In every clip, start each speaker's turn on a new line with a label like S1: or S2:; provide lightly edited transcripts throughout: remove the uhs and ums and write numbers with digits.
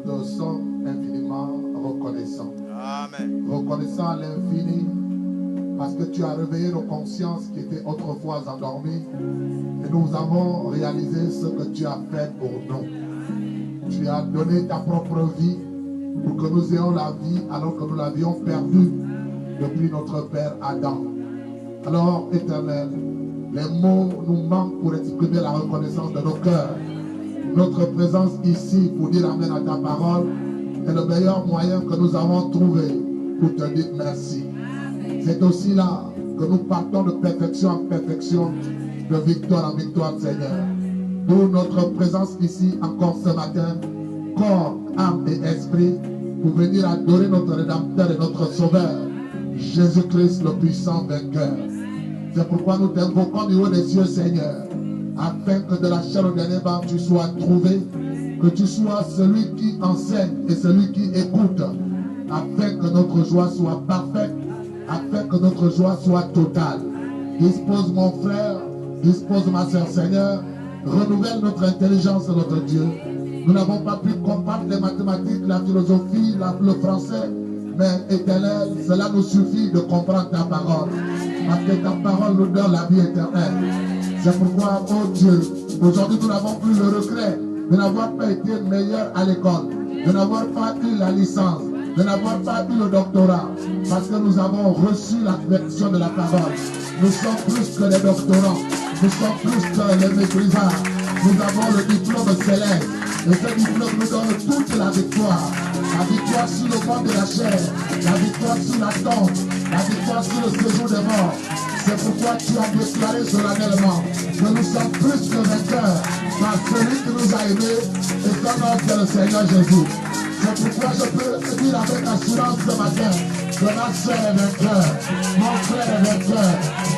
S1: nous te sommes infiniment reconnaissants.
S2: Amen.
S1: Reconnaissant à l'infini parce que tu as réveillé nos consciences qui étaient autrefois endormies et nous avons réalisé ce que tu as fait pour nous. Tu as donné ta propre vie pour que nous ayons la vie alors que nous l'avions perdue depuis notre père Adam. Alors, Éternel, les mots nous manquent pour exprimer la reconnaissance de nos cœurs. Notre présence ici pour dire amen à ta parole est le meilleur moyen que nous avons trouvé pour te dire merci. C'est aussi là que nous partons de perfection en perfection, de victoire en victoire, Seigneur. D'où notre présence ici encore ce matin, corps, âme et esprit, pour venir adorer notre Rédempteur et notre Sauveur, Jésus-Christ le puissant vainqueur. C'est pourquoi nous t'invoquons du haut des cieux, Seigneur, afin que de la chair au dernier banc tu sois trouvé, que tu sois celui qui enseigne et celui qui écoute, afin que notre joie soit parfaite, afin que notre joie soit totale. Dispose mon frère, dispose ma soeur, Seigneur, renouvelle notre intelligence, notre Dieu. Nous n'avons pas pu comprendre les mathématiques, la philosophie, le français, mais Éternel, cela nous suffit de comprendre ta parole, parce que ta parole nous donne la vie éternelle. C'est pourquoi, oh Dieu, aujourd'hui nous n'avons plus le regret de n'avoir pas été meilleur à l'école, de n'avoir pas eu la licence, de n'avoir pas eu le doctorat, parce que nous avons reçu la version de la parole. Nous sommes plus que les doctorants, nous sommes plus que les maîtrisards. Nous avons le diplôme céleste, et ce diplôme nous donne toute la victoire. La victoire sur le monde de la chair, la victoire sur la tombe, la victoire sur le séjour des morts. C'est pourquoi tu as déclaré solennellement que nous sommes plus que vainqueurs par celui qui nous a aimés et son nom c'est le Seigneur Jésus. C'est pourquoi je peux dire avec assurance ce matin que ma soeur est vainqueur, mon frère est vainqueur.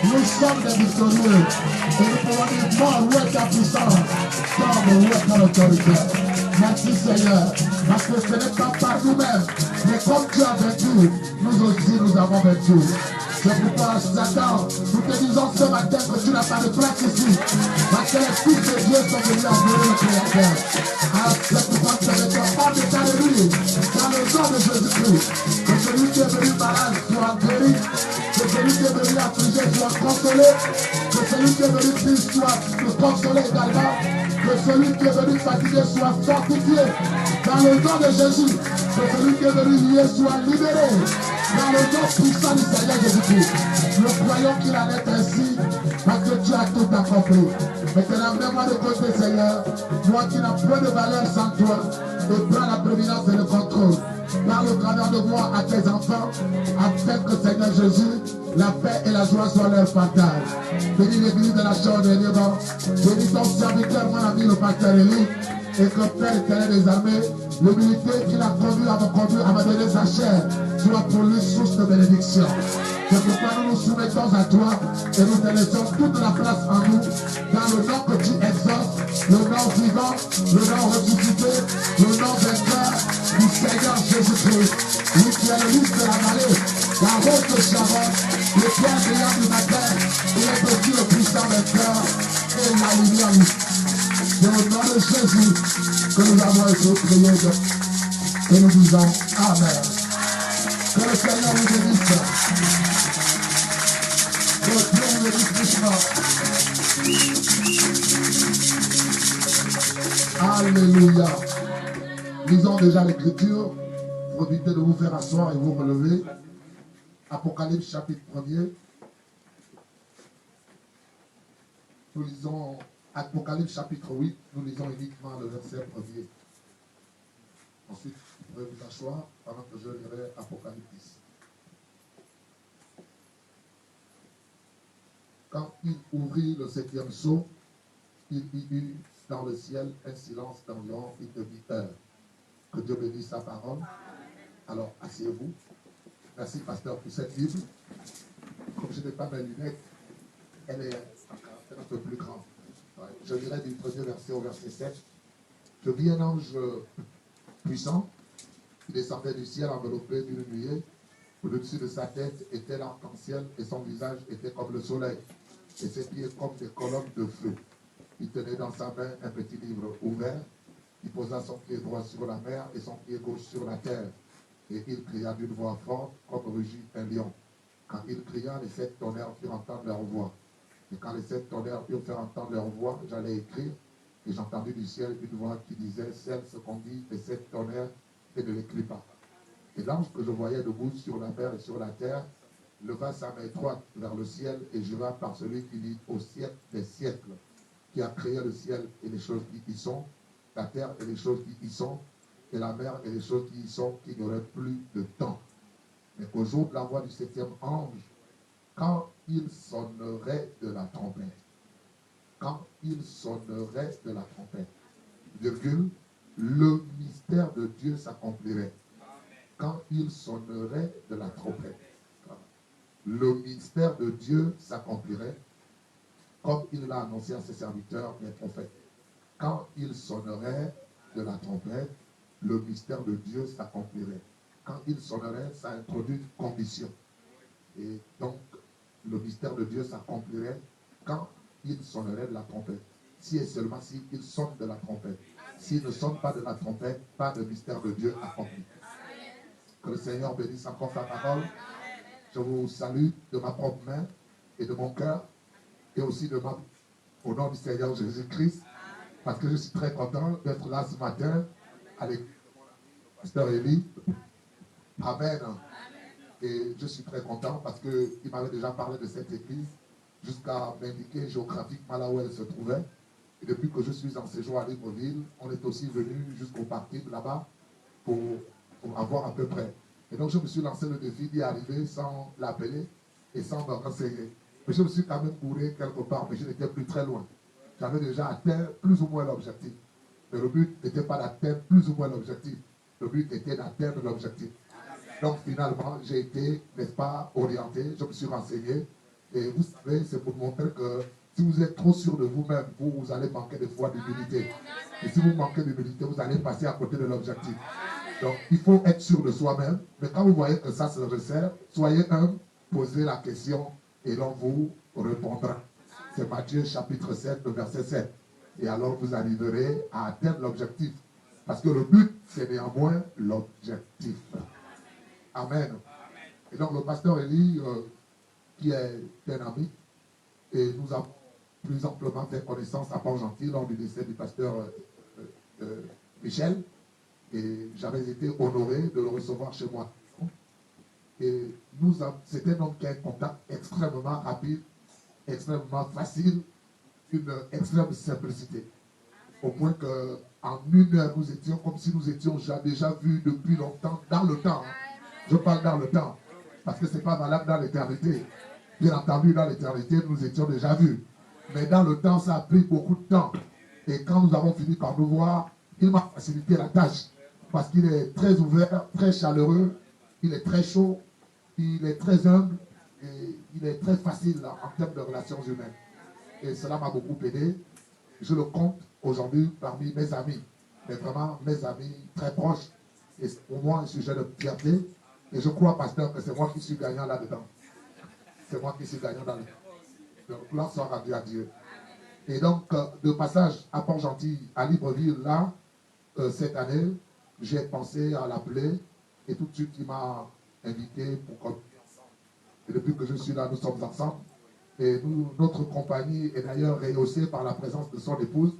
S1: Nous sommes des victorieux et nous pouvons dire mort, où est ta puissance, tombe, où est ton autorité. Merci Seigneur, parce que ce n'est pas par nous-mêmes, mais comme tu as vaincu, nous aussi nous avons vaincu. C'est pourquoi, Satan, nous te disons ce matin que tu n'as pas de place ici. Parce que les fils de Dieu sont venus adorer le Créateur. Alors, c'est pourquoi tu ne peux pas de t'alléluia dans le nom de Jésus-Christ. Que celui qui est venu malade soit guéri. Que celui qui est venu affligé soit consolé. Que celui qui est venu triste soit consolé également. Que celui qui est venu fatigué soit fortifié. Dans le nom de Jésus. Que celui qui est venu lié soit libéré. Dans le nom puissant du Seigneur Jésus-Christ, nous croyons qu'il en est ainsi, parce que tu as tout accompli. Maintenant, mets-moi de côté, Seigneur, moi qui n'ai point de valeur sans toi, et prends la prééminence et le contrôle. Parle au travers de moi à tes enfants, afin que, Seigneur Jésus, la paix et la joie soient leur partage. Bénis l'église de la chambre de Liban, bénis ton serviteur, mon ami, le pasteur Élie, et que Père éternel des armées, l'humilité qu'il a conduit à me donner sa chair, soit pour lui source de bénédiction. C'est pourquoi nous nous soumettons à toi et nous te laissons toute la place en nous, dans le nom que tu exauces, le nom vivant, le nom ressuscité, le nom vainqueur du Seigneur Jésus-Christ. Lui qui est le lys de la vallée, la rose de Sharon, le point brillant du matin, il est aussi le puissant vainqueur et la lumière. C'est au nom de Jésus que nous avons été priés et nous disons Amen. Que le Seigneur vous bénisse. Que Dieu vous bénisse richement. Alléluia. Lisons déjà l'Écriture. Profitez de vous faire asseoir et vous relever. Apocalypse chapitre 1er. Nous lisons Apocalypse chapitre 8. Nous lisons uniquement le verset 1er. Ensuite, vous pouvez vous asseoir pendant que je lirai Apocalypse 10. Quand il ouvrit le 7e sceau, il y eut dans le ciel un silence d'environ une demi-heure. Que Dieu bénisse sa parole. Alors, asseyez-vous. Merci, pasteur, pour cette Bible. Comme je n'ai pas mes lunettes, elle est un peu plus grande. Ouais. Je lirai du premier verset au verset 7. Je vis un ange puissant qui descendait du ciel enveloppé d'une nuée. Au-dessus de sa tête était l'arc-en-ciel et son visage était comme le soleil et ses pieds comme des colonnes de feu. Il tenait dans sa main un petit livre ouvert Il posa son pied droit sur la mer et son pied gauche sur la terre. Et il cria d'une voix forte, comme rugit un lion. Quand il cria, les 7 tonnerres firent entendre leur voix. Et quand les 7 tonnerres firent faire entendre leur voix, j'allais écrire, et j'entendis du ciel une voix qui disait, celle ce qu'on dit les 7 tonnerres, et ne l'écris pas. Et l'ange que je voyais debout sur la mer et sur la terre, leva sa main droite vers le ciel et jura par celui qui vit au siècle des siècles, qui a créé le ciel et les choses qui y sont, la terre et les choses qui y sont, et la mer et les choses qui y sont, qui n'auraient plus de temps. Mais qu'au jour de la voix du 7e ange, quand il sonnerait de la trompette, quand il sonnerait de la trompette, virgule, le mystère de Dieu s'accomplirait. Quand il sonnerait de la trompette, le mystère de Dieu s'accomplirait comme il l'a annoncé à ses serviteurs, les prophètes. Quand il sonnerait de la trompette, le mystère de Dieu s'accomplirait. Quand il sonnerait, ça introduit une condition. Et donc, le mystère de Dieu s'accomplirait quand il sonnerait de la trompette. Si et seulement si il sonne de la trompette. S'il ne sonne pas de la trompette, pas de mystère de Dieu accompli. Que le Seigneur bénisse encore sa parole. Je vous salue de ma propre main et de mon cœur et aussi au nom du Seigneur Jésus-Christ, parce que je suis très content d'être là ce matin avec Pasteur Élie. Amen. Et je suis très content parce qu'il m'avait déjà parlé de cette église jusqu'à m'indiquer géographiquement là où elle se trouvait. Et depuis que je suis en séjour à Libreville, on est aussi venu jusqu'au parking là-bas pour avoir à peu près. Et donc je me suis lancé le défi d'y arriver sans l'appeler et sans me renseigner. Mais je me suis quand même couru quelque part, mais je n'étais plus très loin. J'avais déjà atteint plus ou moins l'objectif. Mais le but n'était pas d'atteindre plus ou moins l'objectif. Le but était d'atteindre l'objectif. Donc finalement, j'ai été, n'est-ce pas, orienté, je me suis renseigné. Et vous savez, c'est pour montrer que si vous êtes trop sûr de vous-même, vous allez manquer de foi, d'humilité. Et si vous manquez d'humilité, vous allez passer à côté de l'objectif. Donc, il faut être sûr de soi-même. Mais quand vous voyez que ça se resserre, soyez humble, posez la question et l'on vous répondra. C'est Matthieu chapitre 7, le verset 7. Et alors, vous arriverez à atteindre l'objectif. Parce que le but, c'est néanmoins l'objectif. Amen. Et donc, le pasteur Élie, qui est un ami, et nous avons plus amplement fait connaissance à Port-Gentil lors du décès du pasteur Michel. Et j'avais été honoré de le recevoir chez moi. Et c'était donc un contact extrêmement rapide, extrêmement facile, une extrême simplicité. Au point qu'en 1 heure, nous étions comme si nous étions déjà vus depuis longtemps, dans le temps. Je parle dans le temps, parce que ce n'est pas valable dans l'éternité. Bien entendu, dans l'éternité, nous étions déjà vus. Mais dans le temps, ça a pris beaucoup de temps. Et quand nous avons fini par nous voir, il m'a facilité la tâche. Parce qu'il est très ouvert, très chaleureux, il est très chaud, il est très humble, et il est très facile en termes de relations humaines. Et cela m'a beaucoup aidé. Je le compte aujourd'hui parmi mes amis, mais vraiment mes amis très proches. Et c'est pour moi un sujet de fierté. Et je crois, pasteur, que c'est moi qui suis gagnant là-dedans. C'est moi qui suis gagnant là-dedans. Donc, là, soit rendu à Dieu. Et donc, de passage à Port-Gentil, à Libreville, là, cette année, j'ai pensé à l'appeler et tout de suite, il m'a invité pour qu'on soit ensemble. Et depuis que je suis là, nous sommes ensemble. Et notre compagnie est d'ailleurs rehaussée par la présence de son épouse,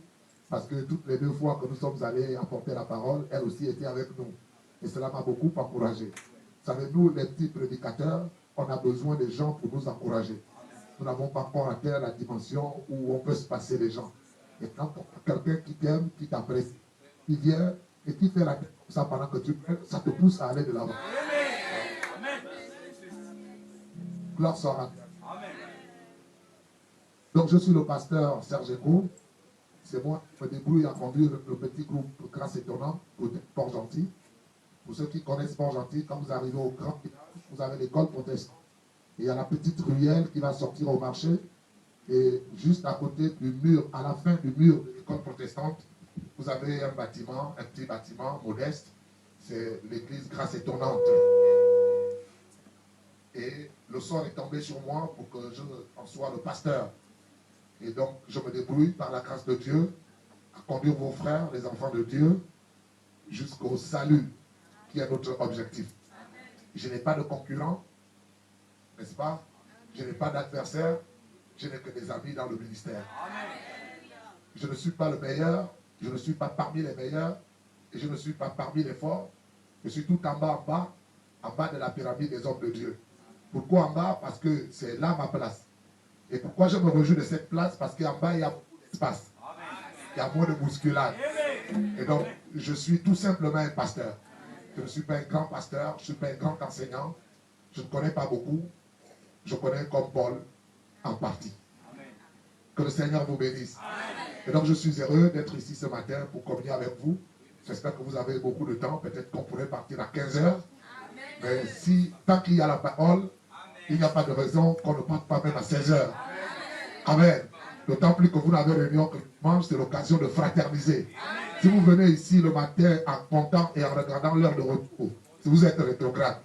S1: parce que toutes les 2 fois que nous sommes allés apporter la parole, elle aussi était avec nous. Et cela m'a beaucoup encouragé. Vous savez, nous, les petits prédicateurs, on a besoin des gens pour nous encourager. Nous n'avons pas encore atteint la dimension où on peut se passer les gens. Et quand quelqu'un qui t'aime, qui t'apprécie, qui vient et qui fait la tête comme ça pendant que tu pries, ça te pousse à aller de l'avant. Gloire soit rendue. Donc je suis le pasteur Serge Eko. C'est moi qui me débrouille à conduire le petit groupe Grâce Étonnante au Port-Gentil. Pour ceux qui connaissent Port-Gentil, quand vous arrivez au grand village, vous avez l'école protestante. Et il y a la petite ruelle qui va sortir au marché. Et juste à côté du mur, à la fin du mur de l'école protestante, vous avez un bâtiment, un petit bâtiment modeste. C'est l'église Grâce Étonnante. Et le sort est tombé sur moi pour que je en sois le pasteur. Et donc, je me débrouille par la grâce de Dieu à conduire vos frères, les enfants de Dieu, jusqu'au salut, qui est notre objectif. Je n'ai pas de concurrent, n'est-ce pas? Je n'ai pas d'adversaire, je n'ai que des amis dans le ministère. Je ne suis pas le meilleur, je ne suis pas parmi les meilleurs, et je ne suis pas parmi les forts. Je suis tout en bas de la pyramide des hommes de Dieu. Pourquoi en bas? Parce que c'est là ma place. Et pourquoi je me réjouis de cette place? Parce qu'en bas, il y a beaucoup d'espace. Il y a moins de bousculade. Et donc, je suis tout simplement un pasteur. Je ne suis pas un grand pasteur, je ne suis pas un grand enseignant. Je ne connais pas beaucoup. Je connais comme Paul, en partie. Que le Seigneur vous bénisse. Et donc, je suis heureux d'être ici ce matin pour communier avec vous. J'espère que vous avez beaucoup de temps. Peut-être qu'on pourrait partir à 15 heures. Mais si, tant qu'il y a la parole, il n'y a pas de raison qu'on ne parte pas même à 16 heures. Amen. D'autant plus que vous n'avez réunion que dimanche, c'est l'occasion de fraterniser. Si vous venez ici le matin en comptant et en regardant l'heure de retour, si vous êtes rétrograde,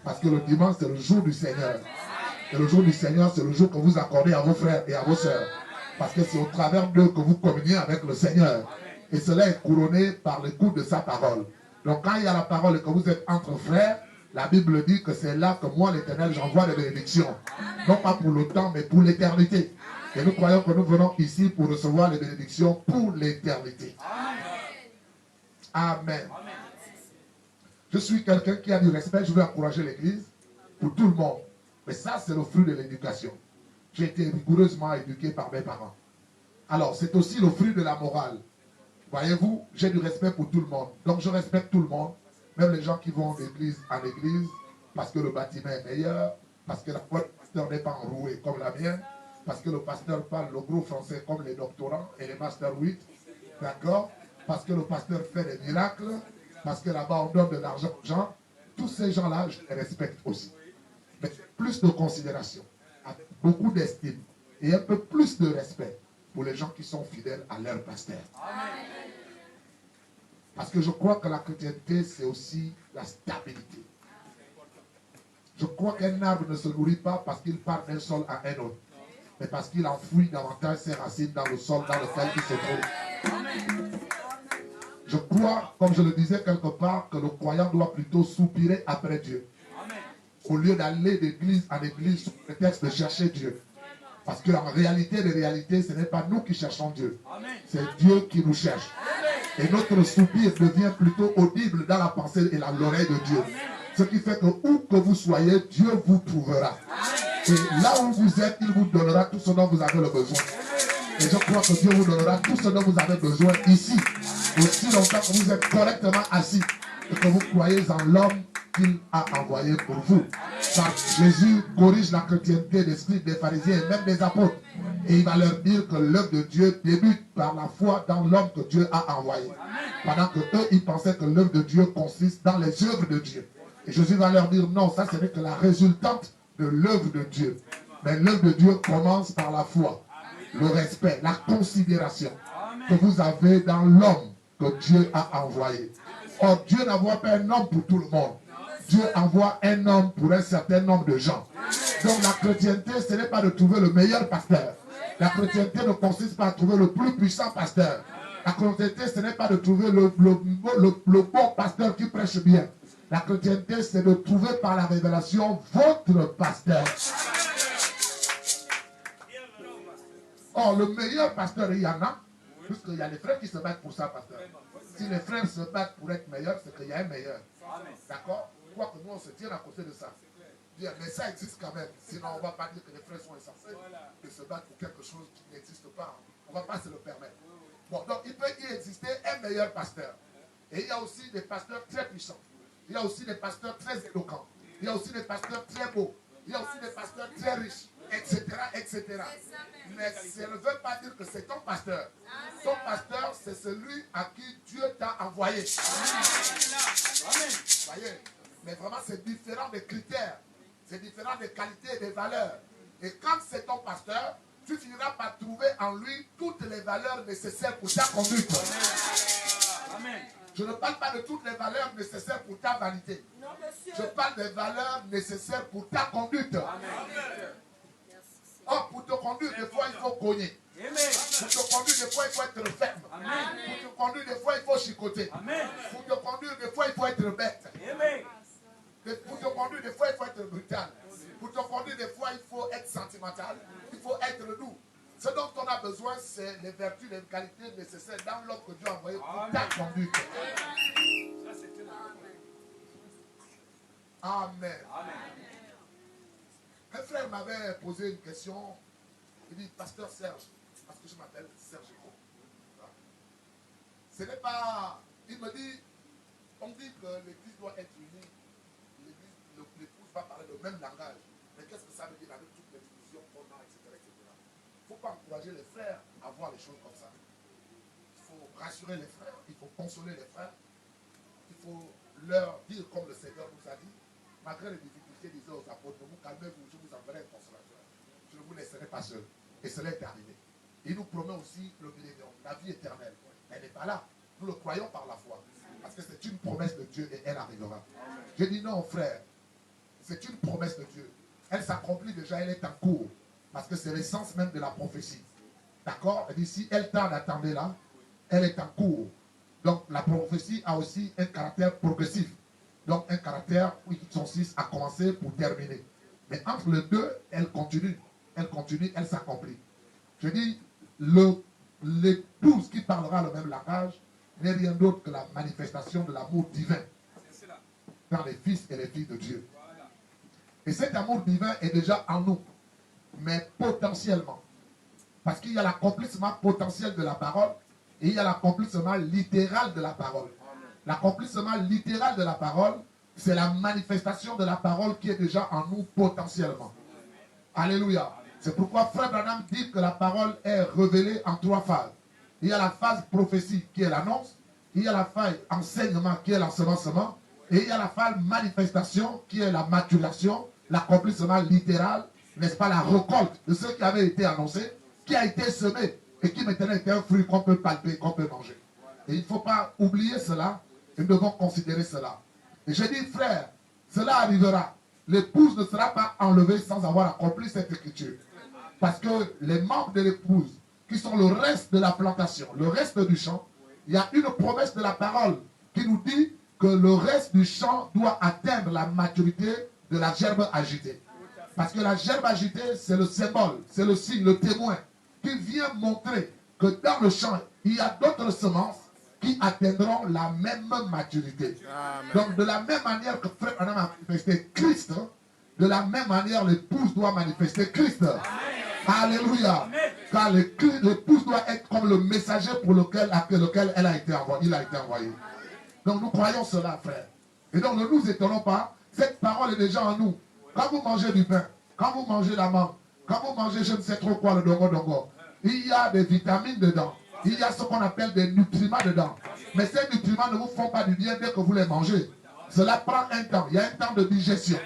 S1: parce que le dimanche, c'est le jour du Seigneur. Et le jour du Seigneur, c'est le jour que vous accordez à vos frères et à vos sœurs. Parce que c'est au travers d'eux que vous communiez avec le Seigneur. Et cela est couronné par l'écoute de sa parole. Donc quand il y a la parole et que vous êtes entre frères, la Bible dit que c'est là que moi, l'Éternel, j'envoie les bénédictions. Non pas pour le temps, mais pour l'éternité. Et nous croyons que nous venons ici pour recevoir les bénédictions pour l'éternité. Amen. Je suis quelqu'un qui a du respect. Je veux encourager l'Église pour tout le monde. Mais ça, c'est le fruit de l'éducation. J'ai été rigoureusement éduqué par mes parents. Alors, c'est aussi le fruit de la morale. Voyez-vous, j'ai du respect pour tout le monde. Donc, je respecte tout le monde. Même les gens qui vont d'église en église, parce que le bâtiment est meilleur, parce que la voix du pasteur n'est pas enrouée comme la mienne, parce que le pasteur parle le gros français comme les doctorants et les Master 8, d'accord? Parce que le pasteur fait des miracles, parce que là-bas on donne de l'argent aux gens. Tous ces gens-là, je les respecte aussi. Mais plus de considération, avec beaucoup d'estime et un peu plus de respect pour les gens qui sont fidèles à leur pasteur. Amen. Parce que je crois que la chrétienté, c'est aussi la stabilité. Je crois qu'un arbre ne se nourrit pas parce qu'il part d'un sol à un autre, mais parce qu'il enfouit davantage ses racines dans le sol dans lequel il se trouve. Je crois, comme je le disais quelque part, que le croyant doit plutôt soupirer après Dieu, au lieu d'aller d'église en église sous prétexte de chercher Dieu. Parce qu'en réalité, ce n'est pas nous qui cherchons Dieu, c'est Dieu qui nous cherche. Et notre soupir devient plutôt audible dans la pensée et l'oreille de Dieu. Ce qui fait que où que vous soyez, Dieu vous trouvera. Et là où vous êtes, il vous donnera tout ce dont vous avez le besoin. Et je crois que Dieu vous donnera tout ce dont vous avez besoin ici. Aussi longtemps que vous êtes correctement assis et que vous croyez en l'homme qu'il a envoyé pour vous. Car Jésus corrige la chrétienté des scribes, des pharisiens et même des apôtres. Et il va leur dire que l'œuvre de Dieu débute par la foi dans l'homme que Dieu a envoyé. Pendant que eux, ils pensaient que l'œuvre de Dieu consiste dans les œuvres de Dieu. Et Jésus va leur dire non, ça ce n'est que la résultante de l'œuvre de Dieu. Mais l'œuvre de Dieu commence par la foi, le respect, la considération que vous avez dans l'homme que Dieu a envoyé. Or, Dieu n'envoie pas un homme pour tout le monde. Dieu envoie un homme pour un certain nombre de gens. Donc la chrétienté, ce n'est pas de trouver le meilleur pasteur. La chrétienté ne consiste pas à trouver le plus puissant pasteur. La chrétienté, ce n'est pas de trouver le bon pasteur qui prêche bien. La chrétienté, c'est de trouver par la révélation votre pasteur. Or, le meilleur pasteur, il y en a, puisqu'il y a des frères qui se battent pour ça, pasteur. Si les frères se battent pour être meilleurs, c'est qu'il y a un meilleur. D'accord? Je crois que nous, on se tient à côté de ça. Mais ça existe quand même. Sinon, on ne va pas dire que les frères sont insensés de se battre pour quelque chose qui n'existe pas. On ne va pas se le permettre. Bon, donc il peut y exister un meilleur pasteur. Et il y a aussi des pasteurs très puissants. Il y a aussi des pasteurs très éloquents. Il y a aussi des pasteurs très beaux. Il y a aussi des pasteurs très riches, etc., etc. Mais ça ne veut pas dire que c'est ton pasteur. Ton pasteur, c'est celui à qui Dieu t'a envoyé. Amen. Voyez. Mais vraiment, c'est différent des critères. C'est différent des qualités et des valeurs. Et quand c'est ton pasteur, tu finiras par trouver en lui toutes les valeurs nécessaires pour ta conduite. Amen. Je ne parle pas de toutes les valeurs nécessaires pour ta vanité. Non, je parle des valeurs nécessaires pour ta conduite. Amen. Or, pour te conduire, des fois, il faut cogner. Pour te conduire, des fois, il faut être ferme. Pour te conduire, des fois, il faut chicoter. Pour te conduire, des fois, il faut être bête. Pour te conduire, des fois, il faut être brutal. Pour te conduire, des fois, il faut être sentimental. Il faut être doux. Ce dont on a besoin, c'est les vertus, les qualités nécessaires dans l'homme que Dieu a envoyé pour ta conduite. Amen. Un frère m'avait posé une question. Il dit, Pasteur Serge, parce que je m'appelle Serge Gros. Ce n'est pas... Il me dit, on dit que l'église doit être unie. L'épouse va parler le même langage. Mais qu'est-ce que ça veut dire avec toutes les divisions qu'on a, etc. Il ne faut pas encourager les frères à voir les choses comme ça. Il faut rassurer les frères, il faut consoler les frères. Il faut leur dire comme le Seigneur nous a dit, malgré les difficultés, disait aux apôtres, ne vous calmez-vous, je vous enverrai un consolateur. Je ne vous laisserai pas seul. Et cela est arrivé. Il nous promet aussi le millénium, la vie éternelle. Elle n'est pas là. Nous le croyons par la foi. Parce que c'est une promesse de Dieu et elle arrivera. J'ai dit non, frère. C'est une promesse de Dieu. Elle s'accomplit déjà, elle est en cours. Parce que c'est l'essence même de la prophétie. D'accord? Elle dit si elle tarde, attendez là, elle est en cours. Donc la prophétie a aussi un caractère progressif. Donc un caractère qui consiste à commencer pour terminer. Mais entre les deux, elle continue, elle s'accomplit. Je dis, l'épouse qui parlera le même langage n'est rien d'autre que la manifestation de l'amour divin dans les fils et les filles de Dieu. Et cet amour divin est déjà en nous, mais potentiellement. Parce qu'il y a l'accomplissement potentiel de la parole et il y a l'accomplissement littéral de la parole. L'accomplissement littéral de la parole, c'est la manifestation de la parole qui est déjà en nous potentiellement. Alléluia. C'est pourquoi Frère Branham dit que la parole est révélée en 3 phases. Il y a la phase prophétie qui est l'annonce, il y a la phase enseignement qui est l'ensemencement, et il y a la phase manifestation qui est la maturation, l'accomplissement littéral, n'est-ce pas, la récolte de ce qui avait été annoncé, qui a été semé et qui maintenant est un fruit qu'on peut palper, qu'on peut manger. Et il ne faut pas oublier cela, et nous devons considérer cela. Et je dis, frère, cela arrivera. L'épouse ne sera pas enlevée sans avoir accompli cette écriture. Parce que les membres de l'épouse, qui sont le reste de la plantation, le reste du champ, il y a une promesse de la parole qui nous dit que le reste du champ doit atteindre la maturité de la gerbe agitée. Parce que la gerbe agitée, c'est le symbole, c'est le signe, le témoin, qui vient montrer que dans le champ, il y a d'autres semences qui atteindront la même maturité. Amen. Donc de la même manière que Frère Branham a manifesté Christ, de la même manière l'épouse doit manifester Christ. Amen. Alléluia. Amen. Car l'épouse doit être comme le messager pour lequel elle a été envoyée. Il a été envoyé. Donc nous croyons cela, frère. Et donc ne nous étonnons pas, cette parole est déjà en nous. Quand vous mangez du pain, quand vous mangez la mangue, quand vous mangez je ne sais trop quoi, le dongo, il y a des vitamines dedans. Il y a ce qu'on appelle des nutriments dedans. Mais ces nutriments ne vous font pas du bien dès que vous les mangez. Cela prend un temps. Il y a un temps de digestion.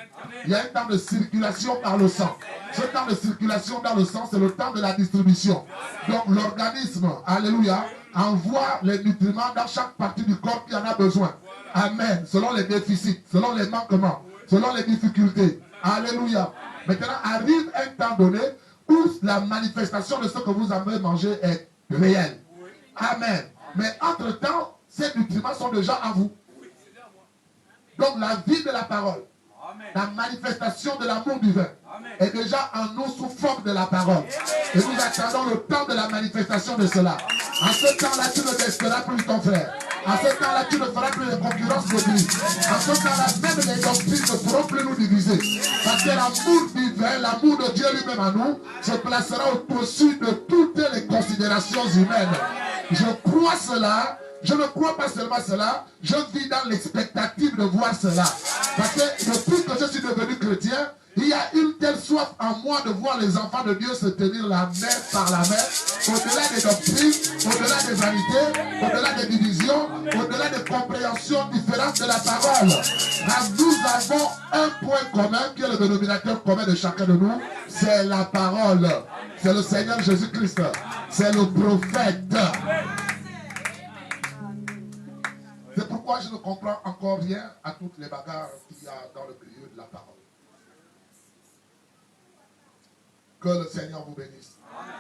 S1: Il y a un temps de circulation par le sang. Ce temps de circulation dans le sang, c'est le temps de la distribution. Donc l'organisme, alléluia, envoie les nutriments dans chaque partie du corps qui en a besoin. Amen. Selon les déficits, selon les manquements, selon les difficultés. Alléluia. Maintenant arrive un temps donné où la manifestation de ce que vous avez mangé est réelle. Amen. Mais entre-temps, ces nutriments sont déjà en vous. Donc la vie de la parole, la manifestation de l'amour divin est déjà en nous sous forme de la parole. Et nous attendons le temps de la manifestation de cela. En ce temps-là, tu ne testeras plus ton frère. En ce temps-là, tu ne feras plus de concurrence d'église. En ce temps-là, même les doctrines ne pourront plus nous diviser. Parce que l'amour divin, l'amour de Dieu lui-même en nous, se placera au-dessus de toutes les considérations humaines. Je crois cela. Je ne crois pas seulement cela, je vis dans l'expectative de voir cela. Parce que depuis que je suis devenu chrétien, il y a une telle soif en moi de voir les enfants de Dieu se tenir la main par la main, au-delà des doctrines, au-delà des vanités, au-delà des divisions, au-delà des compréhensions différentes de la parole. Car nous avons un point commun qui est le dénominateur commun de chacun de nous, c'est la parole. C'est le Seigneur Jésus-Christ. C'est le prophète. C'est pourquoi je ne comprends encore rien à toutes les bagarres qu'il y a dans le milieu de la parole. Que le Seigneur vous bénisse. Amen.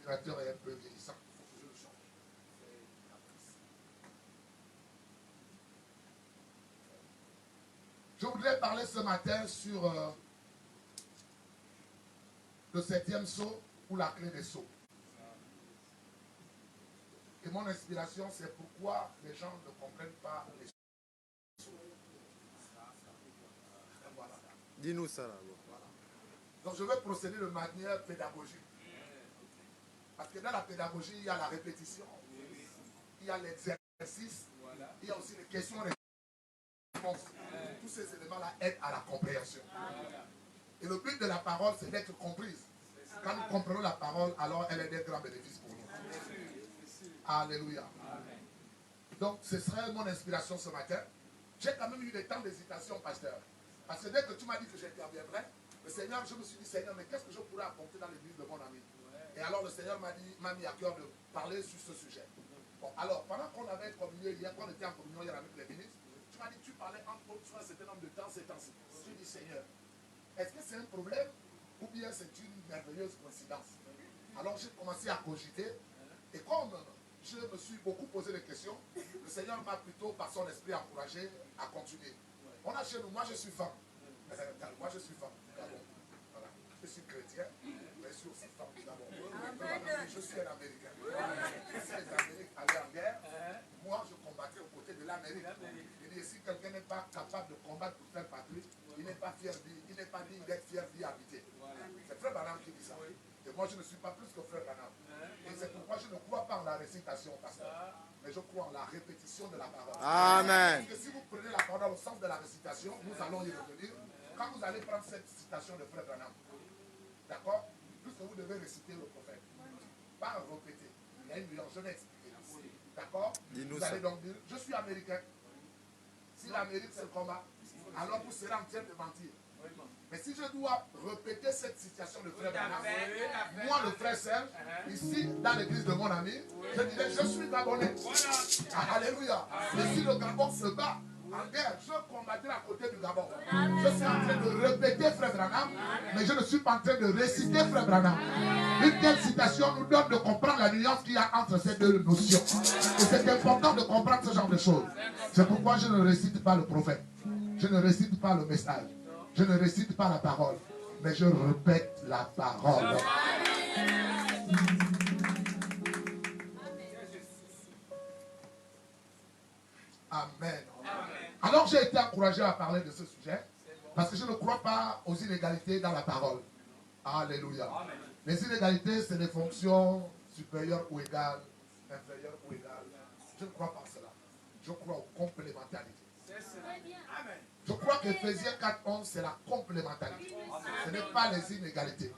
S1: l'aspirateur est un peu vieillissant. Il faut que je le change. Je voudrais parler ce matin sur le 7e sceau ou la clé des sceaux. Et mon inspiration, c'est pourquoi les gens ne comprennent pas les sceaux. Voilà.
S2: Dis-nous ça là.
S1: Voilà. Donc je vais procéder de manière pédagogique. Parce que dans la pédagogie, il y a la répétition, il y a l'exercice, il y a aussi les questions et les réponses. Tous ces éléments-là aident à la compréhension. Et le but de la parole, c'est d'être comprise. Quand nous comprenons la parole, alors elle est d'un grand bénéfice pour nous. Alléluia. Donc, ce serait mon inspiration ce matin. J'ai quand même eu des temps d'hésitation, pasteur. Parce que dès que tu m'as dit que j'interviendrais, le Seigneur, je me suis dit, Seigneur, mais qu'est-ce que je pourrais apporter dans l'église de mon ami? Et alors le Seigneur m'a mis à cœur de parler sur ce sujet. Bon, alors, pendant qu'on avait communié hier, qu'on était en communion hier avec les ministres, tu m'as dit que tu parlais entre autres sur un certain nombre de temps ces temps-ci. Je dis, Seigneur, est-ce que c'est un problème ou bien c'est une merveilleuse coïncidence? Alors j'ai commencé à cogiter et comme je me suis beaucoup posé des questions, le Seigneur m'a plutôt par son esprit encouragé à continuer. On a chez nous, moi je suis femme. Moi je suis femme. Voilà. Je suis chrétien, mais je suis aussi femme d'abord. Je suis un Américain. Si les Amériques allaient en guerre, moi je combattais aux côtés de l'Amérique. Il dit, si quelqu'un n'est pas capable de combattre pour faire patrie, il n'est pas fier, il n'est pas digne d'être fier d'y habiter. C'est Frère Branham qui dit ça. Et moi je ne suis pas plus que Frère Branham. Et c'est pourquoi je ne crois pas en la récitation, pasteur. Mais je crois en la répétition de la parole.
S2: Amen.
S1: Parce que si vous prenez la parole au sens de la récitation, nous allons y revenir. Quand vous allez prendre cette citation de Frère Branham, d'accord, puisque vous devez réciter le prophète, pas répéter. Il y a une nuance, je vais expliquer. D'accord? Vous allez donc dire, je suis américain. Si l'Amérique c'est le combat, alors vous serez en train de mentir. Mais si je dois répéter cette situation de Frère Branham, moi le frère Serge, ici dans l'église de mon ami, je dirais, je suis Gabonais. Alléluia. Et si le Gabon se bat en guerre, je combattrai à côté du Gabon. Je suis en train de répéter Frère Branham, mais je ne suis pas en train de réciter Frère Branham. Une telle citation nous donne de comprendre la nuance qu'il y a entre ces deux notions. Et c'est important de comprendre ce genre de choses. C'est pourquoi je ne récite pas le prophète. Je ne récite pas le message. Je ne récite pas la parole, mais je répète la parole. Amen. Alors j'ai été encouragé à parler de ce sujet, parce que je ne crois pas aux inégalités dans la parole. Alléluia. Les inégalités, c'est des fonctions supérieures ou égales, inférieures ou égales. Je ne crois pas à cela. Je crois aux complémentarités. Je crois qu'Éphésiens 4.11, c'est la complémentarité. Ce n'est pas les inégalités.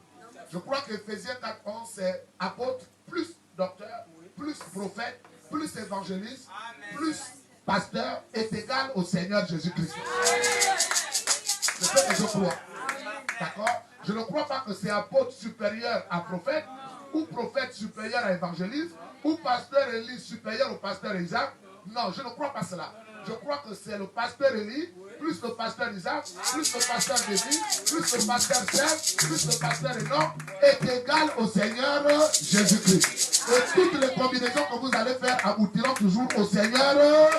S1: Je crois qu'Éphésiens 4.11, c'est apôtre, plus docteur, plus prophète, plus évangéliste, plus pasteur, est égal au Seigneur Jésus-Christ. C'est ce que je crois. D'accord? Je ne crois pas que c'est apôtre supérieur à prophète, ou prophète supérieur à évangéliste, ou pasteur Élie supérieur au pasteur Isaac. Non, je ne crois pas cela. Je crois que c'est le pasteur Élie, plus le pasteur Isaac, plus le pasteur David, plus le pasteur Serge, plus le pasteur Enoch, est égal au Seigneur Jésus-Christ. Et toutes les combinaisons que vous allez faire aboutiront toujours au Seigneur.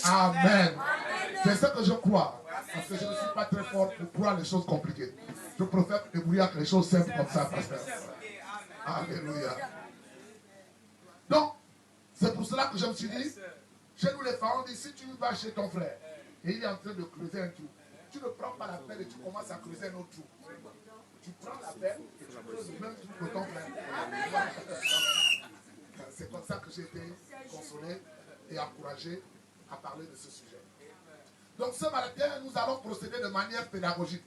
S1: Amen. C'est ce que je crois. Parce que je ne suis pas très fort pour croire les choses compliquées. Je préfère me débrouiller avec les choses simples comme ça, pasteur. Alléluia. Donc, c'est pour cela que je me suis dit, chez nous les femmes, on dit, si tu vas chez ton frère et il est en train de creuser un trou, tu ne prends pas la peine et tu commences à creuser un autre trou. Tu prends la peine et tu creuses le même trou que ton frère. C'est comme ça que j'ai été consolé et encouragé à parler de ce sujet. Donc ce matin, nous allons procéder de manière pédagogique,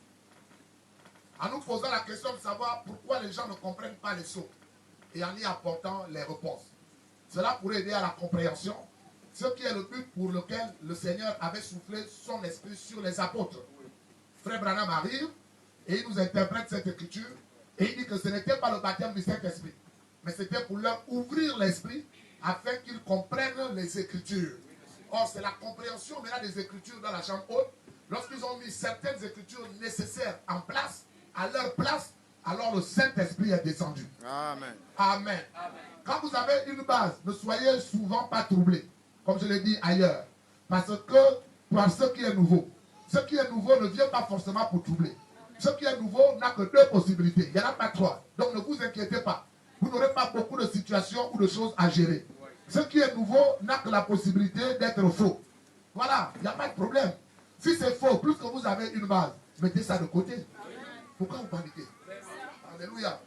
S1: en nous posant la question de savoir pourquoi les gens ne comprennent pas les sceaux et en y apportant les réponses. Cela pourrait aider à la compréhension, ce qui est le but pour lequel le Seigneur avait soufflé son esprit sur les apôtres. Frère Branham arrive et il nous interprète cette écriture et il dit que ce n'était pas le baptême du Saint-Esprit, mais c'était pour leur ouvrir l'esprit afin qu'ils comprennent les Écritures. Or, c'est la compréhension maintenant des Écritures dans la chambre haute. Lorsqu'ils ont mis certaines Écritures nécessaires en place, à leur place, alors le Saint-Esprit est descendu.
S2: Amen.
S1: Amen. Quand vous avez une base, ne soyez souvent pas troublés, comme je l'ai dit ailleurs. Parce que pour ce qui est nouveau ne vient pas forcément pour troubler. Ce qui est nouveau n'a que deux possibilités. Il n'y en a pas trois. Donc ne vous inquiétez pas. Vous n'aurez pas beaucoup de situations ou de choses à gérer. Ce qui est nouveau n'a que la possibilité d'être faux. Voilà, il n'y a pas de problème. Si c'est faux, plus que vous avez une base, mettez ça de côté. Pourquoi vous paniquez? Alléluia.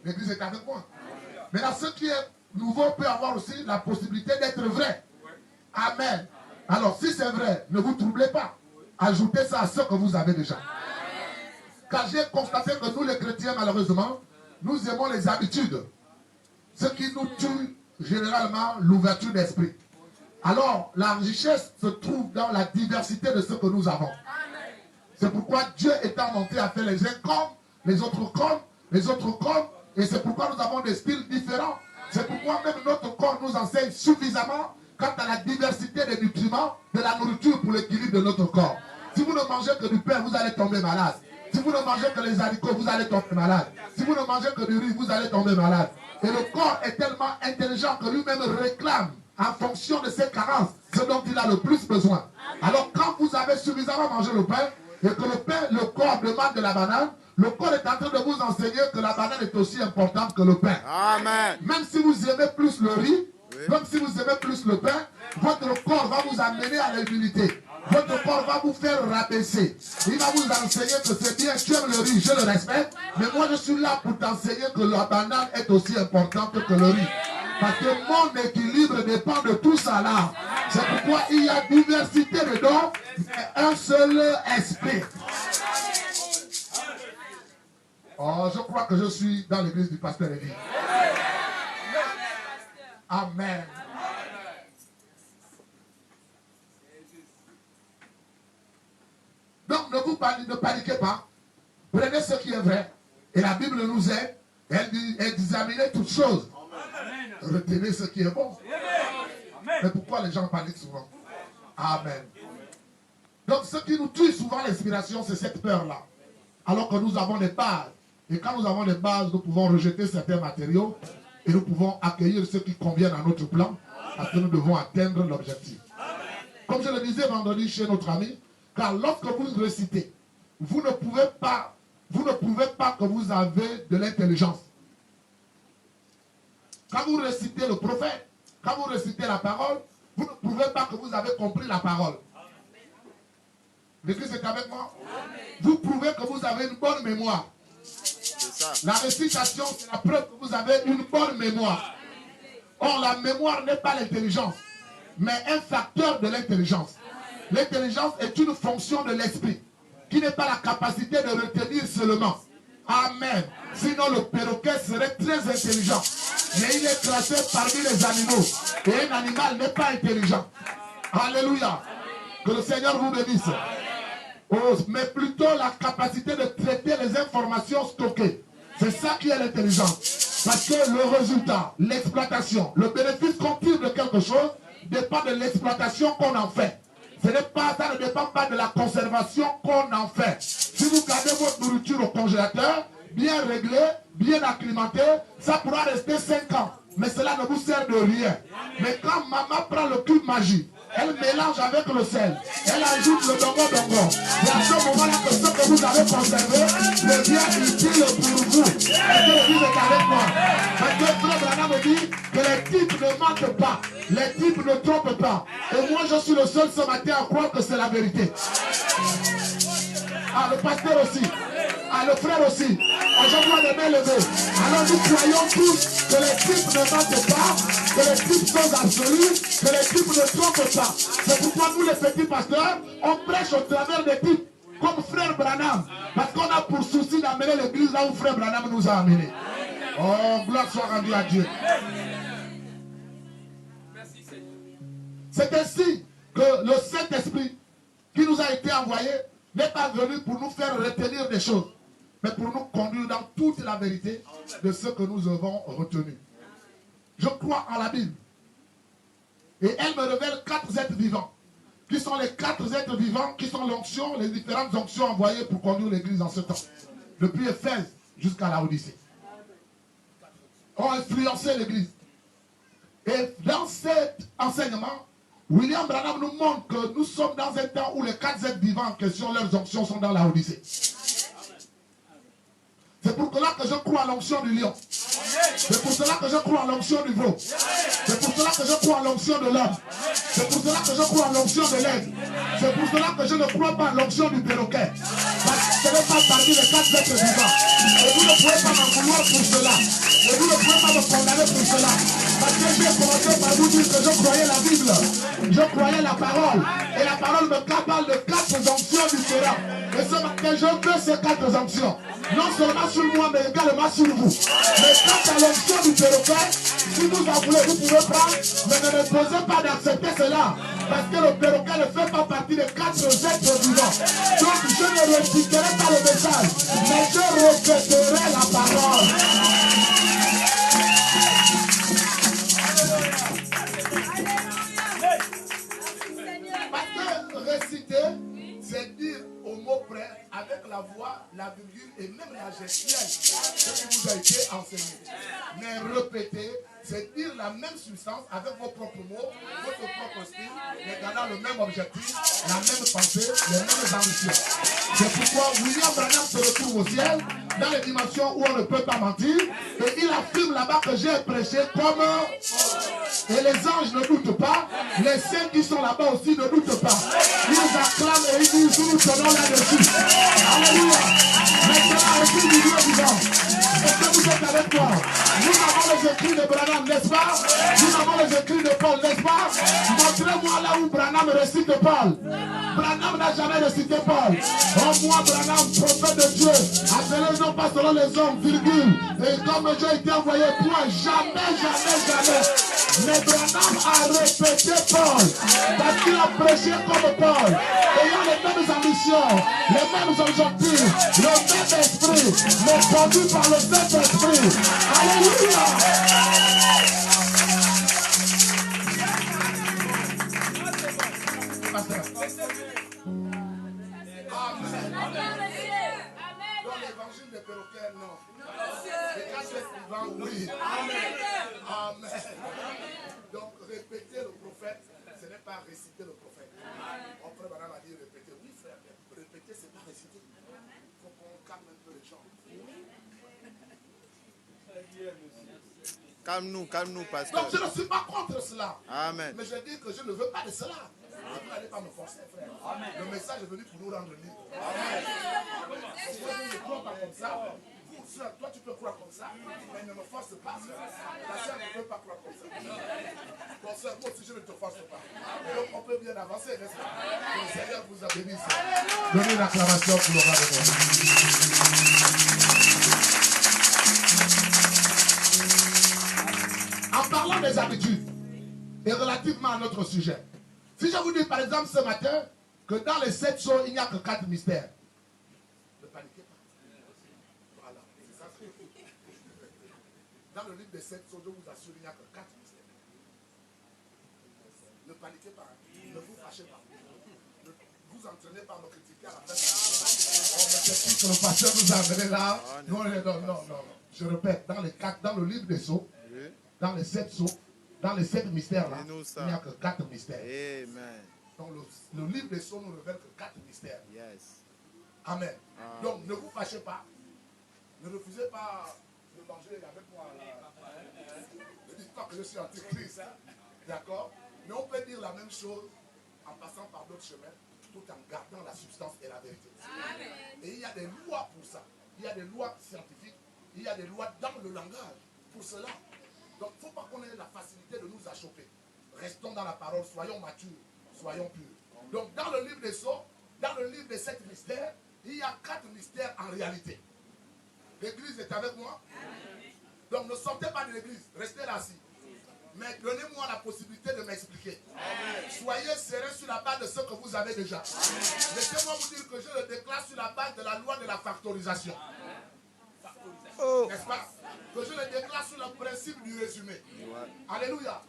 S1: L'église est avec moi. Maintenant, ce qui est nouveau peut avoir aussi la possibilité d'être vrai. Amen. Alors, si c'est vrai, ne vous troublez pas. Ajoutez ça à ce que vous avez déjà. Car j'ai constaté que nous, les chrétiens, malheureusement, nous aimons les habitudes. Ce qui nous tue généralement l'ouverture d'esprit. Alors, la richesse se trouve dans la diversité de ce que nous avons. C'est pourquoi Dieu étant monté à faire les uns comme, les autres comme, les autres comme, et c'est pourquoi nous avons des styles différents. C'est pourquoi même notre corps nous enseigne suffisamment quant à la diversité des nutriments, de la nourriture pour l'équilibre de notre corps. Si vous ne mangez que du pain, vous allez tomber malade. Si vous ne mangez que les haricots, vous allez tomber malade. Si vous ne mangez que du riz, vous allez tomber malade. Et le corps est tellement intelligent que lui-même réclame, en fonction de ses carences, ce dont il a le plus besoin. Alors quand vous avez suffisamment mangé le pain, et que le corps demande de la banane, le corps est en train de vous enseigner que la banane est aussi importante que le pain.
S2: Amen.
S1: Même si vous aimez plus le riz, même si vous aimez plus le pain, votre corps va vous amener à l'humilité. Votre corps va vous faire rabaisser. Il va vous enseigner que c'est bien, tu aimes le riz, je le respecte, mais moi je suis là pour t'enseigner que la banane est aussi importante que le riz. Parce que mon équilibre dépend de tout ça là. C'est pourquoi il y a diversité de dons, mais un seul esprit. Oh, je crois que je suis dans l'église du pasteur Élie. Amen. Donc ne paniquez pas. Prenez ce qui est vrai. Et la Bible nous aide. Elle dit examinez toutes choses. Retenez ce qui est bon. Mais pourquoi les gens paniquent souvent? Amen. Donc ce qui nous tue souvent l'inspiration, c'est cette peur-là. Alors que nous avons des bases. Et quand nous avons des bases, nous pouvons rejeter certains matériaux et nous pouvons accueillir ce qui convient à notre plan parce que nous devons atteindre l'objectif. Comme je le disais vendredi chez notre ami, car lorsque vous récitez, vous ne pouvez pas que vous avez de l'intelligence. Quand vous récitez le prophète, quand vous récitez la parole, vous ne pouvez pas que vous avez compris la parole. L'église est avec moi. Vous prouvez que vous avez une bonne mémoire. La récitation, c'est la preuve que vous avez une bonne mémoire. Or, la mémoire n'est pas l'intelligence, mais un facteur de l'intelligence. L'intelligence est une fonction de l'esprit, qui n'est pas la capacité de retenir seulement. Amen. Sinon, le perroquet serait très intelligent. Mais il est classé parmi les animaux. Et un animal n'est pas intelligent. Alléluia. Que le Seigneur vous bénisse. Oh, mais plutôt la capacité de traiter les informations stockées. C'est ça qui est l'intelligence. Parce que le résultat, l'exploitation, le bénéfice qu'on tire de quelque chose dépend de l'exploitation qu'on en fait. Ça ne dépend pas de la conservation qu'on en fait. Si vous gardez votre nourriture au congélateur, bien réglé, bien acclimaté, ça pourra rester 5 ans. Mais cela ne vous sert de rien. Mais quand maman prend le cube magique, elle mélange avec le sel, elle ajoute le dongo. Et à ce moment-là que ce que vous avez conservé devient utile pour vous. Est-ce que vous êtes avec moi? Parce que Frère Branham me dit que les types ne mentent pas, les types ne trompent pas. Et moi je suis le seul ce matin à croire que c'est la vérité. Ah, le pasteur aussi. Ah, le frère aussi. Ah, je vois les mains levées. Alors nous croyons tous que les types ne mentent pas, que les types sont absolus, que les types ne trompent pas. C'est pourquoi nous les petits pasteurs, on prêche au travers des types, comme frère Branham. Parce qu'on a pour souci d'amener l'église là où frère Branham nous a amenés. Oh, gloire soit rendue à Dieu. C'est ainsi que le Saint-Esprit qui nous a été envoyé n'est pas venu pour nous faire retenir des choses, mais pour nous conduire dans toute la vérité de ce que nous avons retenu. Je crois en la Bible. Et elle me révèle 4 êtres vivants, qui sont les 4 êtres vivants, qui sont l'onction, les différentes onctions envoyées pour conduire l'église en ce temps. Depuis Éphèse, jusqu'à la Odyssée. Ont influencé l'Église. Et dans cet enseignement, William Branham nous montre que nous sommes dans un temps où les 4 êtres vivants en question, leurs onctions sont dans la Odyssée. C'est pour cela que je crois à l'onction du lion. C'est pour cela que je crois à l'onction du veau. C'est pour cela que je crois à l'onction de l'homme. C'est pour cela que je crois à l'onction de l'aigle. C'est pour cela que je ne crois pas à l'onction du perroquet. Parce que ce n'est pas parmi les 4 êtres vivants. Et vous ne pouvez pas m'en vouloir pour cela. Et vous ne pouvez pas me condamner pour cela. Parce que j'ai commencé par vous dire que je croyais la Bible. Je croyais la parole. Et la parole me parle de 4 onctions différentes. Et ce matin, je veux ces 4 onctions. Non seulement sur moi, mais également sur vous. Mais quant à l'onction du perroquet, si vous en voulez, vous pouvez prendre. Mais ne me posez pas d'accepter cela. Parce que le perroquet ne fait pas partie des 4 êtres vivants. Donc je ne réciterai pas le message, mais je répéterai la parole. Parce que réciter, c'est dire au mot près, avec la voix, la virgule et même la gestuelle, ce qui vous a été enseigné. Mais répéter, c'est dire la même substance avec vos propres mots, votre propre style, mais gardant le même objectif, la même pensée, les mêmes ambitions. C'est pourquoi William Branham se retrouve au ciel, dans les dimensions où on ne peut pas mentir, et il affirme là-bas que j'ai prêché comme... Et les anges ne doutent pas, les saints qui sont là-bas aussi ne doutent pas. Ils acclament et ils disent, nous tenons là-dessus. Alléluia. Maintenant, au fil du Dieu vivant, est-ce que vous êtes avec moi? Nous avons les écrits de Branham, n'est-ce pas? Nous avons les écrits de Paul, n'est-ce pas? Montrez-moi là où Branham récite Paul. Branham n'a jamais récité Paul. Oh, moi, Branham, prophète de Dieu, appelé non pas selon les hommes, virgule. Et comme Dieu a été envoyé, point, jamais, jamais, jamais. Mais Branham a répété Paul, parce qu'il a prêché comme Paul, ayant les mêmes ambitions, les mêmes objectifs, le même esprit, mais conduit par le Saint-Esprit. Alléluia! Amen. Dans l'évangile des perroquets, non. Les 4 êtres vivants, oui. Amen. Donc, répéter le prophète, ce n'est pas réciter le prophète. Mon frère Madame a dit répéter. Oui, frère, répéter, ce n'est pas réciter. Il faut qu'on calme un peu les gens.
S2: Calme-nous, pasteur.
S1: Donc, je ne suis pas contre cela.
S2: Amen.
S1: Mais je dis que je ne veux pas de cela. Vous n'allez pas me forcer, frère. Amen. Le message est venu pour nous rendre libres. Amen. Si moi, je ne crois pas comme ça, toi, tu peux croire comme ça, mais ne me force pas. La sœur ne peut pas croire comme ça. Bon, sœur, moi aussi, je ne te force pas. Donc, on peut bien avancer, n'est-ce pas? Que le Seigneur vous a béni. Donnez une acclamation pour le roi de Dieu. En parlant des habitudes, et relativement à notre sujet, si je vous dis par exemple ce matin que dans les 7 sceaux, il n'y a que 4 mystères, ne paniquez pas. Voilà, c'est ça. Dans le livre des 7 sceaux, je vous assure, il n'y a que 4 mystères. Ne paniquez pas, ne vous fâchez pas. Ne vous entraînez pas à me critiquer à la fin de la... Oh, mais c'est qui que le pasteur nous a amené là? Non. Je répète, dans le livre des sceaux, dans les 7 sceaux, dans les 7 mystères là, il n'y a que 4 mystères.
S2: Amen.
S1: Donc le livre des sceaux nous révèle que 4 mystères.
S2: Yes.
S1: Amen. Donc ne vous fâchez pas. Ne refusez pas de manger avec moi. Ne dites pas que je suis antichrist. D'accord? Mais on peut dire la même chose en passant par d'autres chemins, tout en gardant la substance et la vérité. Amen. Et il y a des lois pour ça. Il y a des lois scientifiques. Il y a des lois dans le langage pour cela. Donc il ne faut pas qu'on ait la facilité de nous achoper. Restons dans la parole, soyons matures, soyons purs. Donc dans le livre des sceaux, dans le livre des 7 mystères, il y a 4 mystères en réalité. L'église est avec moi. Donc ne sortez pas de l'église, restez là assis. Mais donnez-moi la possibilité de m'expliquer. Soyez sereins sur la base de ce que vous avez déjà. Laissez-moi vous dire que je le déclare sur la base de la loi de la factorisation. N'est-ce pas? Que je le déclare sur le principe du résumé. Alléluia.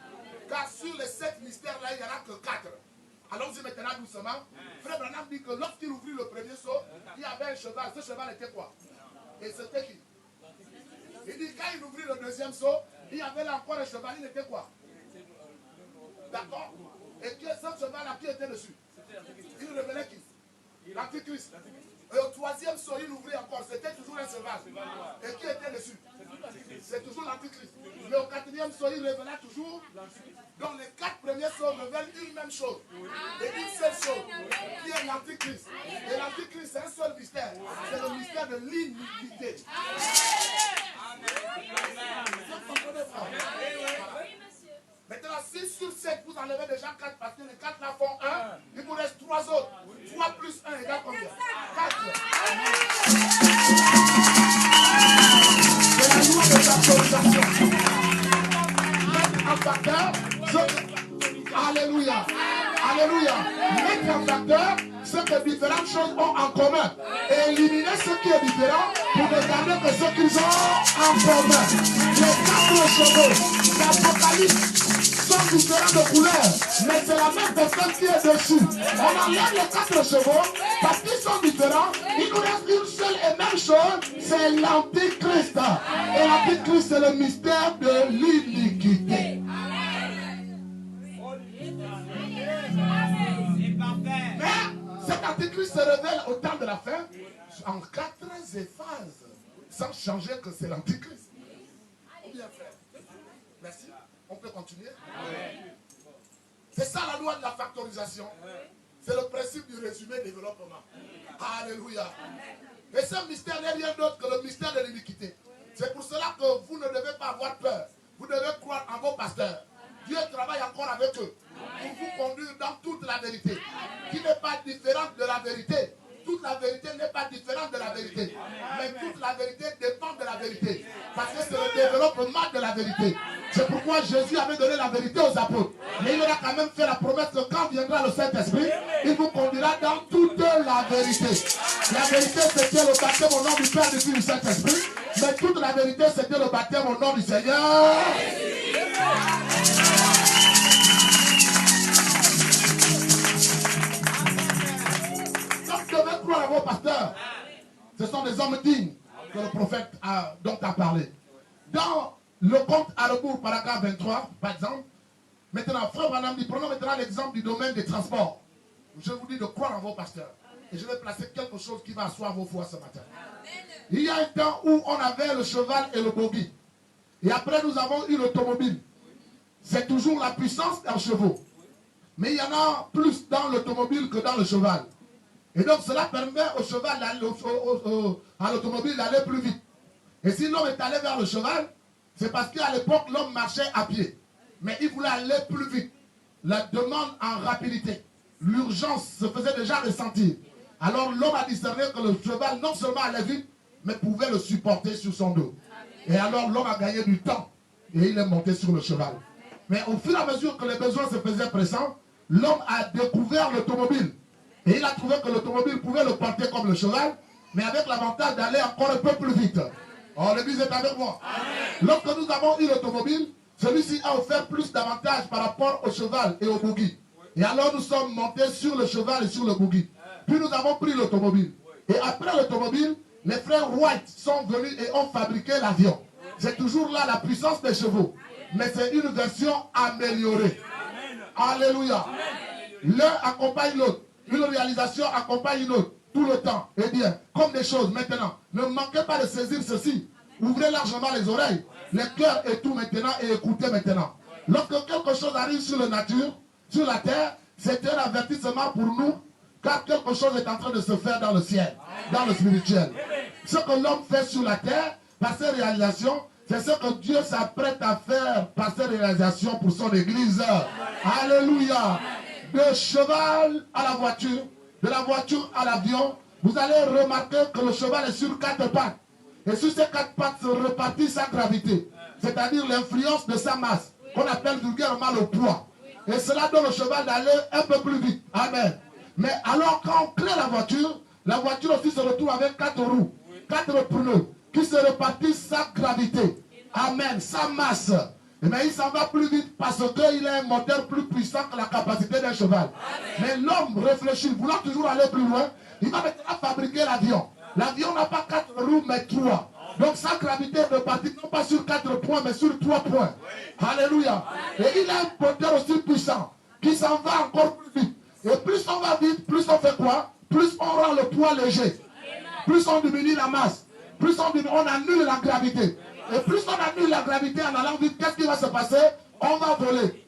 S1: Car sur les 7 mystères là, il n'y en a que 4. Allons-y maintenant doucement. Frère Branham dit que lorsqu'il ouvrit le premier seau, il y avait un cheval. Ce cheval était quoi? Et c'était qui? Il dit, quand il ouvrit le deuxième seau, il y avait là encore un cheval, il était quoi? D'accord? Et ce cheval-là, qui était dessus? Il révélait qui? L'Antichrist. Et au troisième seau, il ouvrit encore, c'était toujours un cheval. Et qui était dessus? C'est toujours l'Antichrist. Mais au quatrième seau, il révélait toujours. Donc les 4 premiers seaux révèlent une même chose. Et une seule chose, qui est l'Antichrist. Et l'Antichrist, c'est un seul mystère. C'est le mystère de l'iniquité. Vous comprenez, frère? Maintenant, 6 sur 7, vous enlevez déjà 4 parce que les 4 là font 1. Il vous reste 3 autres. 3 plus 1 égale combien? 4. C'est la loi de factorisation. Mettre en facteur. Alléluia. Alléluia. Mettre en facteur ce que différentes choses ont en commun. Et éliminer ce qui est différent pour ne garder que ce qu'ils ont en commun. Les 4 chevaux d'Apocalypse sont différents de couleur, mais c'est la même personne qui est dessus. On enlève les 4 chevaux parce qu'ils sont différents. Il nous reste une seule et même chose, c'est l'Antichrist. Et l'Antichrist, c'est le mystère de l'iniquité. Mais cet Antichrist se révèle au temps de la fin en 4 phases, sans changer que c'est l'Antichrist. Ou bien, frère? Merci. On peut continuer? C'est ça la loi de la factorisation. C'est le principe du résumé développement. Alléluia. Et ce mystère n'est rien d'autre que le mystère de l'iniquité. C'est pour cela que vous ne devez pas avoir peur. Vous devez croire en vos pasteurs. Dieu travaille encore avec eux pour vous conduire dans toute la vérité, qui n'est pas différente de la vérité. Toute la vérité n'est pas différente de la vérité. Mais toute la vérité dépend de la vérité. Parce que c'est le développement de la vérité. C'est pourquoi Jésus avait donné la vérité aux apôtres. Mais il leur a quand même fait la promesse que quand viendra le Saint-Esprit, il vous conduira dans toute la vérité. La vérité, c'était le baptême au nom du Père, du Fils et du Saint-Esprit. Mais toute la vérité, c'était le baptême au nom du Seigneur. Vous devez croire à vos pasteurs. Ce sont des hommes dignes que le prophète dont a parlé. Dans le conte à rebours, paragraphe 23, par exemple, maintenant, frère Branham dit, prenons maintenant l'exemple du domaine des transports. Je vous dis de croire en vos pasteurs. Et je vais placer quelque chose qui va asseoir vos foi ce matin. Il y a un temps où on avait le cheval et le bogie. Et après, nous avons eu l'automobile. C'est toujours la puissance d'un chevaux. Mais il y en a plus dans l'automobile que dans le cheval. Et donc cela permet au cheval, à l'automobile d'aller plus vite. Et si l'homme est allé vers le cheval, c'est parce qu'à l'époque l'homme marchait à pied. Mais il voulait aller plus vite. La demande en rapidité. L'urgence se faisait déjà ressentir. Alors l'homme a discerné que le cheval non seulement allait vite, mais pouvait le supporter sur son dos. Et alors l'homme a gagné du temps. Et il est monté sur le cheval. Mais au fur et à mesure que les besoins se faisaient pressants, l'homme a découvert l'automobile. Et il a trouvé que l'automobile pouvait le porter comme le cheval, mais avec l'avantage d'aller encore un peu plus vite. Oh, l'église est avec moi. Lorsque nous avons eu l'automobile, celui-ci a offert plus d'avantages par rapport au cheval et au bogie. Et alors nous sommes montés sur le cheval et sur le bogie. Puis nous avons pris l'automobile. Et après l'automobile, les frères White sont venus et ont fabriqué l'avion. C'est toujours là la puissance des chevaux. Mais c'est une version améliorée. Alléluia. L'un accompagne l'autre. Une réalisation accompagne une autre. Tout le temps. Eh bien, comme des choses maintenant. Ne manquez pas de saisir ceci. Ouvrez largement les oreilles, les cœurs et tout maintenant et écoutez maintenant. Lorsque quelque chose arrive sur la nature, sur la terre, c'est un avertissement pour nous, car quelque chose est en train de se faire dans le ciel, dans le spirituel. Ce que l'homme fait sur la terre, par ses réalisations, c'est ce que Dieu s'apprête à faire par ses réalisations pour son église. Alléluia. De cheval à la voiture, de la voiture à l'avion, vous allez remarquer que le cheval est sur 4 pattes. Et sur ces 4 pattes se répartit sa gravité, c'est-à-dire l'influence de sa masse, qu'on appelle vulgairement le poids. Et cela donne au cheval d'aller un peu plus vite. Amen. Mais alors quand on crée la voiture aussi se retrouve avec 4 roues, 4 pneus, qui se répartissent sa gravité. Amen. Sa masse. Mais il s'en va plus vite parce qu'il a un moteur plus puissant que la capacité d'un cheval. Mais l'homme réfléchit, voulant toujours aller plus loin, il va maintenant fabriquer l'avion. L'avion n'a pas 4 roues, mais 3. Donc sa gravité ne bâtit non pas sur 4 points, mais sur 3 points. Alléluia. Et il a un moteur aussi puissant qui s'en va encore plus vite. Et plus on va vite, plus on fait quoi? Plus on rend le poids léger. Plus on diminue la masse. Plus on annule la gravité. Et plus on annule la gravité en allant vite, qu'est-ce qui va se passer? On va voler.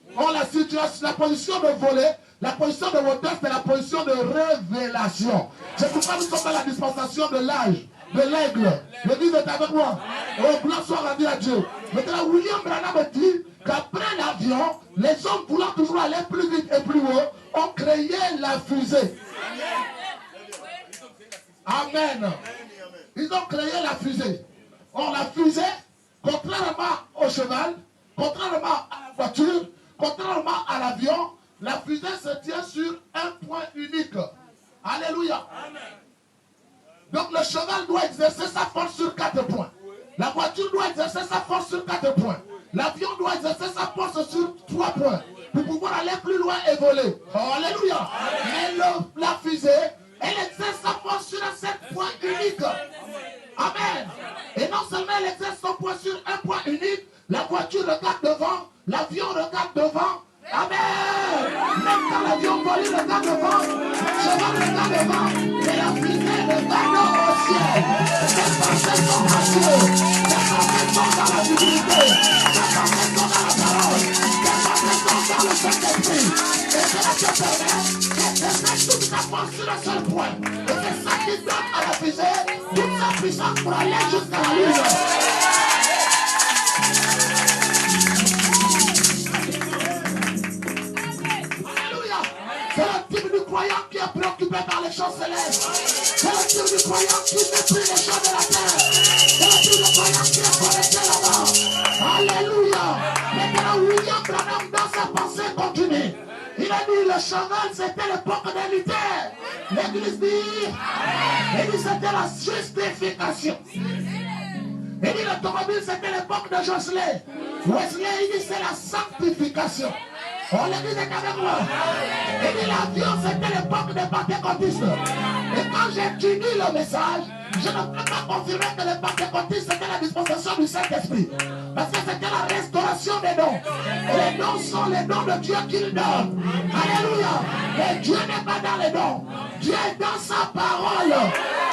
S1: La position de voler, la position de hauteur, c'est la position de révélation. C'est pourquoi nous sommes dans la dispensation de l'âge, de l'aigle. L'église est avec moi. Oh, gloire soit rendue à Dieu. Maintenant, William Branham dit qu'après l'avion, les hommes voulant toujours aller plus vite et plus haut, ont créé la fusée. Amen. Ils ont créé la fusée. Or, la fusée, contrairement au cheval, contrairement à la voiture, contrairement à l'avion, la fusée se tient sur un point unique. Alléluia. Donc le cheval doit exercer sa force sur 4 points. La voiture doit exercer sa force sur 4 points. L'avion doit exercer sa force sur 3 points. Pour pouvoir aller plus loin et voler. Oh, alléluia. Mais la fusée, elle exerce sa force sur un seul point unique. Amen. Et non seulement elle exerce son point sur un point unique, la voiture regarde devant, l'avion regarde devant. Amen. Même quand l'avion vole, il regarde devant, le cheval regarde devant, et la fusée regarde au ciel. Ses pensées sont à Dieu. Ses pensées sont dans la divinité. Ses pensées sont dans la parole. Ses pensées sont dans le Saint-Esprit. Et cela te permet de mettre toute ta force sur un seul point. Et c'est ça qui donne à la fusée toute sa puissance pour aller jusqu'à la lune. C'est le type du croyant qui est préoccupé par les choses célestes. C'est le type du croyant qui méprise les choses de la terre. C'est le type du croyant qui est connecté là-bas. Alléluia. Maintenant, William Branham, dans sa pensée continue, il a dit le cheval, c'était l'époque de Luther. L'église dit, c'était la justification. Il dit l'automobile, c'était l'époque de Jocelyn. Wesley, il dit c'est la sanctification. On l'église est avec moi. Il dit l'avion, c'était l'époque des pentecôtistes. Et quand j'étudie le message, je ne peux pas confirmer que les pentecôtistes, c'était la dispensation du Saint-Esprit. Parce que c'était la restauration des dons. Et les dons sont les dons de Dieu qu'il donne. Alléluia. Mais Dieu n'est pas dans les dons. Dieu est dans sa parole.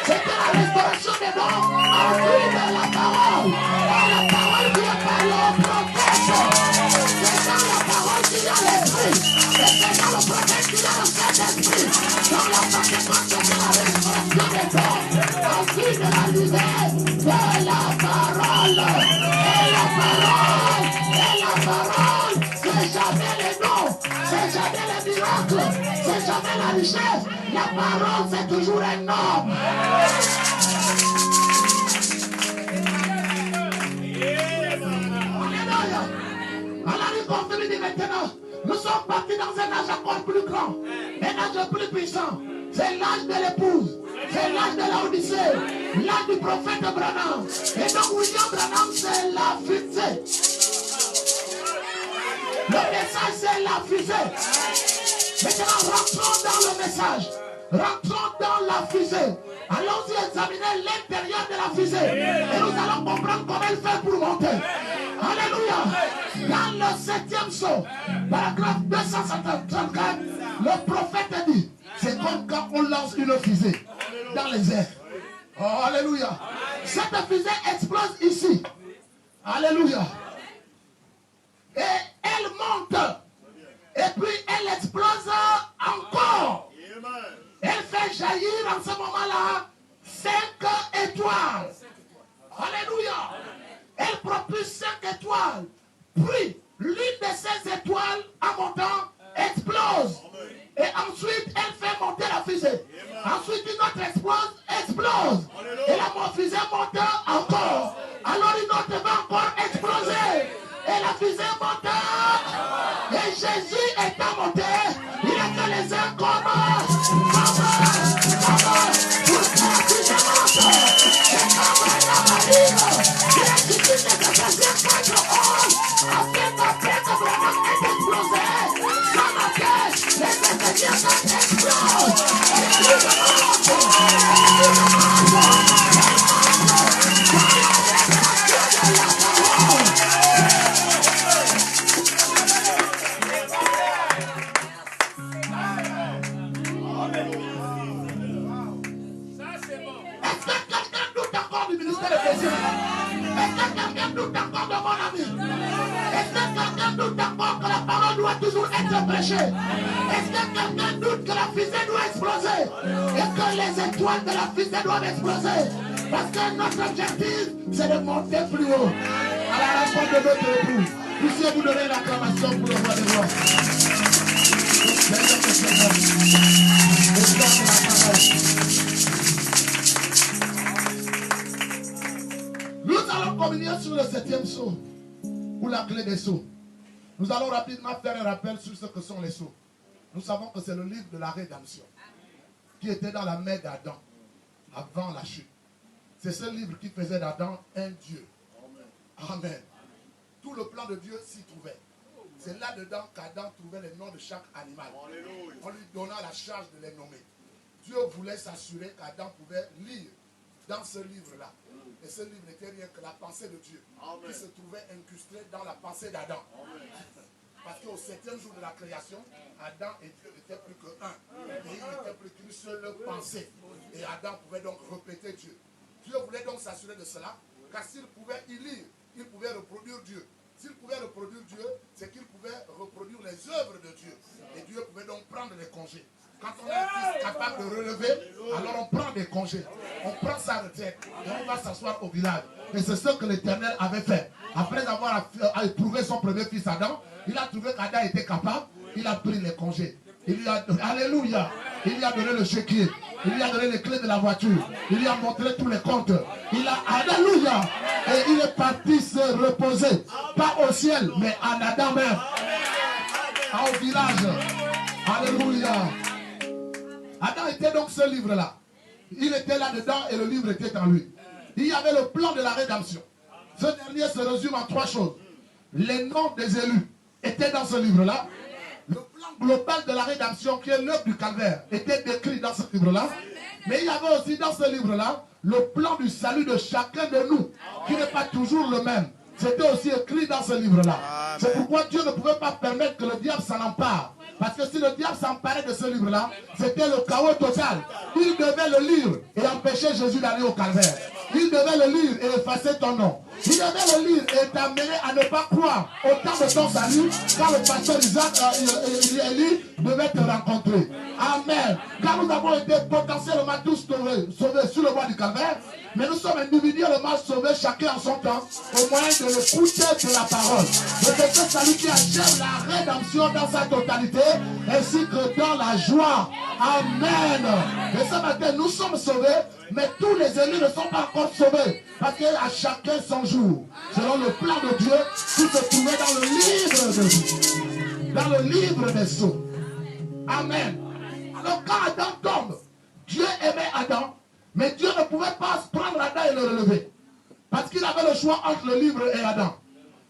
S1: C'était la restauration des dons en vue de la parole. Et la parole vient par le prophète. C'est dans la parole qu'il y a l'esprit. Et c'est dans le prophète qu'il y a le Saint-Esprit. Dans la Pentecôte, c'est la restauration des dons en vue de la lumière de la parole. Et la parole, c'est jamais les dons, c'est jamais les miracles, c'est jamais la richesse. La parole, c'est toujours un homme. Alléluia. Alors il continue de maintenant. Nous sommes partis dans un âge encore plus grand, un âge plus puissant. C'est l'âge de l'épouse. C'est l'âge de la Odyssée, l'âge du prophète Branham. Et donc William Branham, c'est la fusée. Le message, c'est la fusée. Maintenant, rentrons dans le message. Rentrons dans la fusée. Allons-y examiner l'intérieur de la fusée. Et nous allons comprendre comment elle fait pour monter. Alléluia. Dans le 7e saut, paragraphe 234, le prophète dit, c'est comme quand on lance une fusée dans les airs. Oh, alléluia. Cette fusée explose ici. Alléluia. Et elle monte. Et puis elle explose encore. Elle fait jaillir en ce moment-là 5 étoiles. Alléluia. Elle propulse 5 étoiles. Puis l'une de ces étoiles en montant explose. Et ensuite, elle fait monter la fusée. Ensuite, une autre explose. Et la fusée monte encore. Alors une autre va encore exploser. Et la fusée monte. Et Jésus étant monté, il a fait les uns comme pour que la fusée monte. Et comme elle arrive, il a dit qu'il ne se faisait pas de honte. ministère de plaisir? Est-ce que quelqu'un doute encore de mon ami? Est-ce que quelqu'un doute encore que la parole doit toujours être prêchée? Est-ce que quelqu'un doute que la fusée doit exploser? Et que les étoiles de la fusée doivent exploser? Parce que notre objectif, c'est de monter plus haut à la rencontre de notre époux. Puissiez vous donner l'acclamation pour le roi des rois. Seigneur, Seigneur, donne la parole. Nous allons communier sur le 7e sceau, ou la clé des sceaux. Nous allons rapidement faire un rappel sur ce que sont les sceaux. Nous savons que c'est le livre de la rédemption qui était dans la main d'Adam avant la chute. C'est ce livre qui faisait d'Adam un Dieu. Amen. Tout le plan de Dieu s'y trouvait. C'est là-dedans qu'Adam trouvait les noms de chaque animal. On lui donna la charge de les nommer. Dieu voulait s'assurer qu'Adam pouvait lire dans ce livre-là. Et ce livre n'était rien que la pensée de Dieu qui se trouvait incrustée dans la pensée d'Adam. Parce qu'au 7e jour de la création, Adam et Dieu n'étaient plus qu'un. Et il n'était plus qu'une seule pensée. Et Adam pouvait donc répéter Dieu. Dieu voulait donc s'assurer de cela, car s'il pouvait y lire, il pouvait reproduire Dieu. S'il pouvait reproduire Dieu, c'est qu'il pouvait reproduire les œuvres de Dieu. Et Dieu pouvait donc prendre les congés. Quand on est un fils capable de relever, alors on prend des congés. On prend sa retraite et on va s'asseoir au village. Et c'est ce que l'Éternel avait fait. Après avoir éprouvé son premier fils Adam, il a trouvé qu'Adam était capable, il a pris les congés. Il lui a, alléluia, il lui a donné le chéquier, il lui a donné les clés de la voiture, il lui a montré tous les comptes. Il a, alléluia, et il est parti se reposer, pas au ciel, mais en Adam même, au village. Alléluia. Adam était donc ce livre-là. Il était là-dedans et le livre était en lui. Il y avait le plan de la rédemption. Ce dernier se résume en 3 choses. Les noms des élus étaient dans ce livre-là. Le plan global de la rédemption, qui est l'œuvre du calvaire, était décrit dans ce livre-là. Mais il y avait aussi dans ce livre-là le plan du salut de chacun de nous, qui n'est pas toujours le même. C'était aussi écrit dans ce livre-là. C'est pourquoi Dieu ne pouvait pas permettre que le diable s'en empare. Parce que si le diable s'emparait de ce livre-là, c'était le chaos total. Il devait le lire et empêcher Jésus d'aller au calvaire. Il devait le lire et effacer ton nom. Il devait le lire et t'amener à ne pas croire au temps de ton salut quand le pasteur Isaac Élie devait te rencontrer. Amen. Car nous avons été potentiellement tous sauvés sur le bois du calvaire, mais nous sommes individuellement sauvés chacun en son temps au moyen de l'écoute de la parole. Et c'est ce salut qui achève la rédemption dans sa totalité ainsi que dans la joie. Amen. Et ce matin, nous sommes sauvés, mais tous les élus ne sont pas encore sauvés. Parce qu'à chacun son jour, selon le plan de Dieu, qui se trouvait dans le livre de vie, dans le livre des sceaux. Amen. Alors quand Adam tombe, Dieu aimait Adam, mais Dieu ne pouvait pas prendre Adam et le relever. Parce qu'il avait le choix entre le livre et Adam.